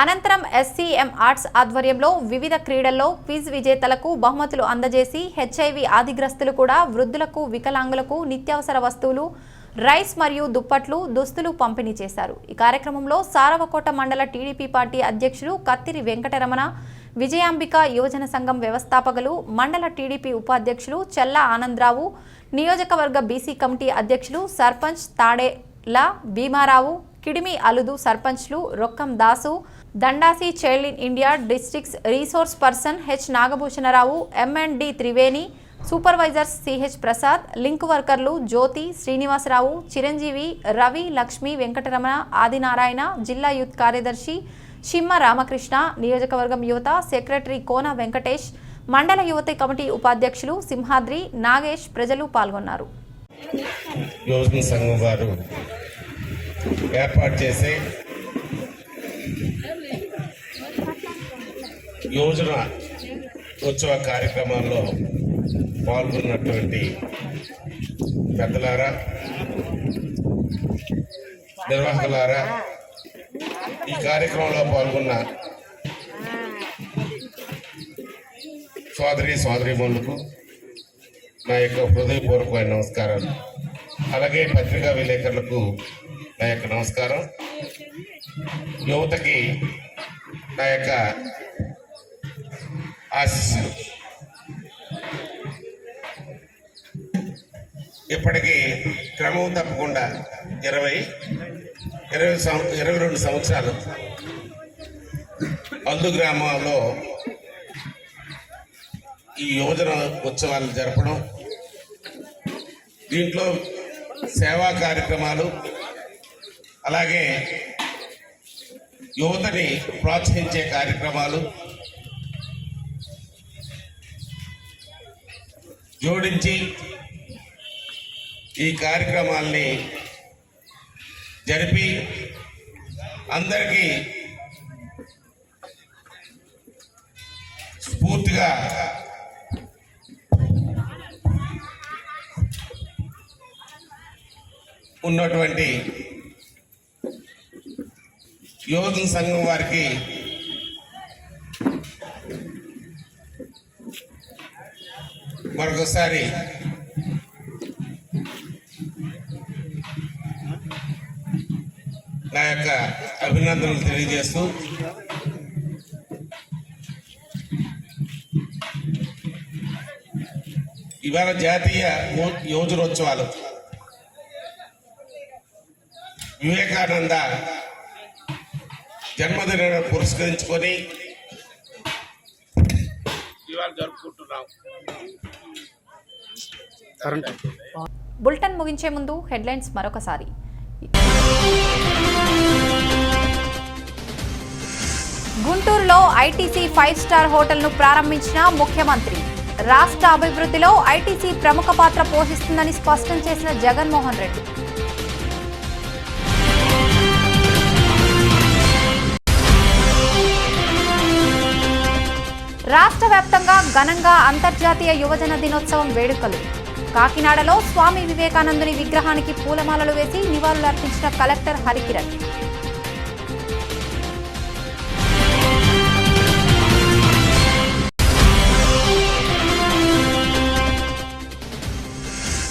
అనంతరం ఎస్సీఎం ఆర్ట్స్ ఆధ్వర్యంలో వివిధ క్రీడల్లో క్విజ్ విజేతలకు బహుమతులు అందజేసి హెచ్ఐవి ఆదిగ్రస్తులు కూడా వృద్ధులకు, వికలాంగులకు నిత్యావసర వస్తువులు, రైస్ మరియు దుప్పట్లు దుస్తులు పంపిణీ చేశారు. ఈ కార్యక్రమంలో సారవకోట మండల టీడీపీ పార్టీ అధ్యక్షులు కత్తిరి వెంకటరమణ, విజయాంబిక యువజన సంఘం వ్యవస్థాపకులు, మండల టీడీపీ ఉపాధ్యక్షులు చెల్లా ఆనందరావు, నియోజకవర్గ బీసీ కమిటీ అధ్యక్షులు సర్పంచ్ తాడేల భీమారావు, కిడిమి అలుదు సర్పంచ్లు Rokkam Dasu, Dandasi child in India districts resource person H Nagabhushanarao, MND Triveni, supervisors CH Prasad, link వర్కర్లు జ్యోతి, శ్రీనివాసరావు, చిరంజీవి, రవి, లక్ష్మి, వెంకటరమణ, ఆదినారాయణ, జిల్లా యూత్ కార్యదర్శి షిమ్మ రామకృష్ణ, నియోజకవర్గం యువత సెక్రటరీ కోన వెంకటేష్, మండల యువత కమిటీ ఉపాధ్యక్షులు సింహాద్రి, నాగేష్ ప్రజలు పాల్గొన్నారు. యోజన సంఘం వారు ఏర్పాటు చేసే యోజన ఉత్సవ కార్యక్రమాల్లో పాల్గొన్నటువంటి పెద్దలారా, నిర్వాహకులారా, ఈ కార్యక్రమంలో పాల్గొన్న సోదరీమణులకు నా యొక్క హృదయపూర్వకమైన నమస్కారాలు. అలాగే పత్రికా విలేకరులకు నా యొక్క నమస్కారం. యువతకి నా యొక్క ఆశీస్సులు. ఇప్పటికీ క్రమం తప్పకుండా 22 సంవత్సరాలు అల్లు గ్రామంలో ఈ యువజన ఉత్సవాలు జరపడం, దీంట్లో సేవా కార్యక్రమాలు, అలాగే యువతని ప్రోత్సహించే కార్యక్రమాలు జోడించి ఈ కార్యక్రమాల్ని జరిపి అందరికీ స్ఫూర్తిగా ఉన్నటువంటి యువజన సంఘం వారికి మరొకసారి నా యొక్క అభినందనలు తెలియజేస్తూ ఇవాళ జాతీయ యువజనోత్సవాలు వివేకానంద జన్మదినాన్ని పురస్కరించుకొని ఇవాళ జరుపుకుంటున్నాం. బులెటిన్ ముగించే ముందు హెడ్లైన్స్ మరొకసారి. గుంటూరులో ఐటీసీ 5 స్టార్ హోటల్ను ప్రారంభించిన ముఖ్యమంత్రి. రాష్ట్ర అభివృద్ధిలో ఐటీసీ ప్రముఖ పాత్ర పోషిస్తుందని స్పష్టం చేసిన జగన్మోహన్ రెడ్డి. రాష్ట్ర వ్యాప్తంగా ఘనంగా అంతర్జాతీయ యువజన దినోత్సవం వేడుకలు. కాకినాడలో స్వామి వివేకానందుని విగ్రహానికి పూలమాలలు వేసి నివాళులర్పించిన కలెక్టర్ హరికిరణ్.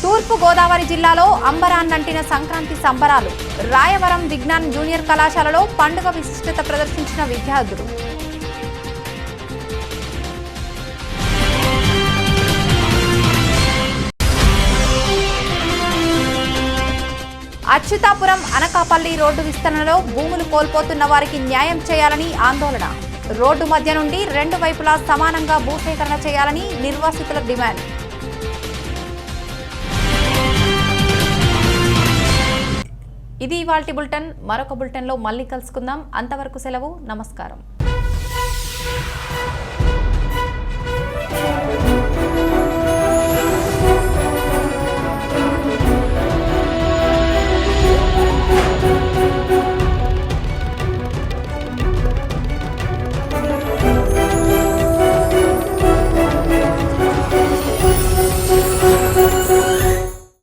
తూర్పు గోదావరి జిల్లాలో అంబరాన్నంటిన సంక్రాంతి సంబరాలు. రాయవరం విజ్ఞాన్ జూనియర్ కళాశాలలో పండుగ విశిష్టత ప్రదర్శించిన విద్యార్థులు. అచ్యుతాపురం అనకాపల్లి రోడ్డు విస్తరణలో భూములు కోల్పోతున్న వారికి న్యాయం చేయాలని ఆందోళన. రోడ్డు మధ్య నుండి 2 వైపులా సమానంగా భూసేకరణ చేయాలని నిర్వాసితుల డిమాండ్. ఇది ఇవాల్టి బులెటిన్. మరొక బులెటిన్లో మళ్ళీ కలుసుకుందాం. అంతవరకు సెలవు. నమస్కారం.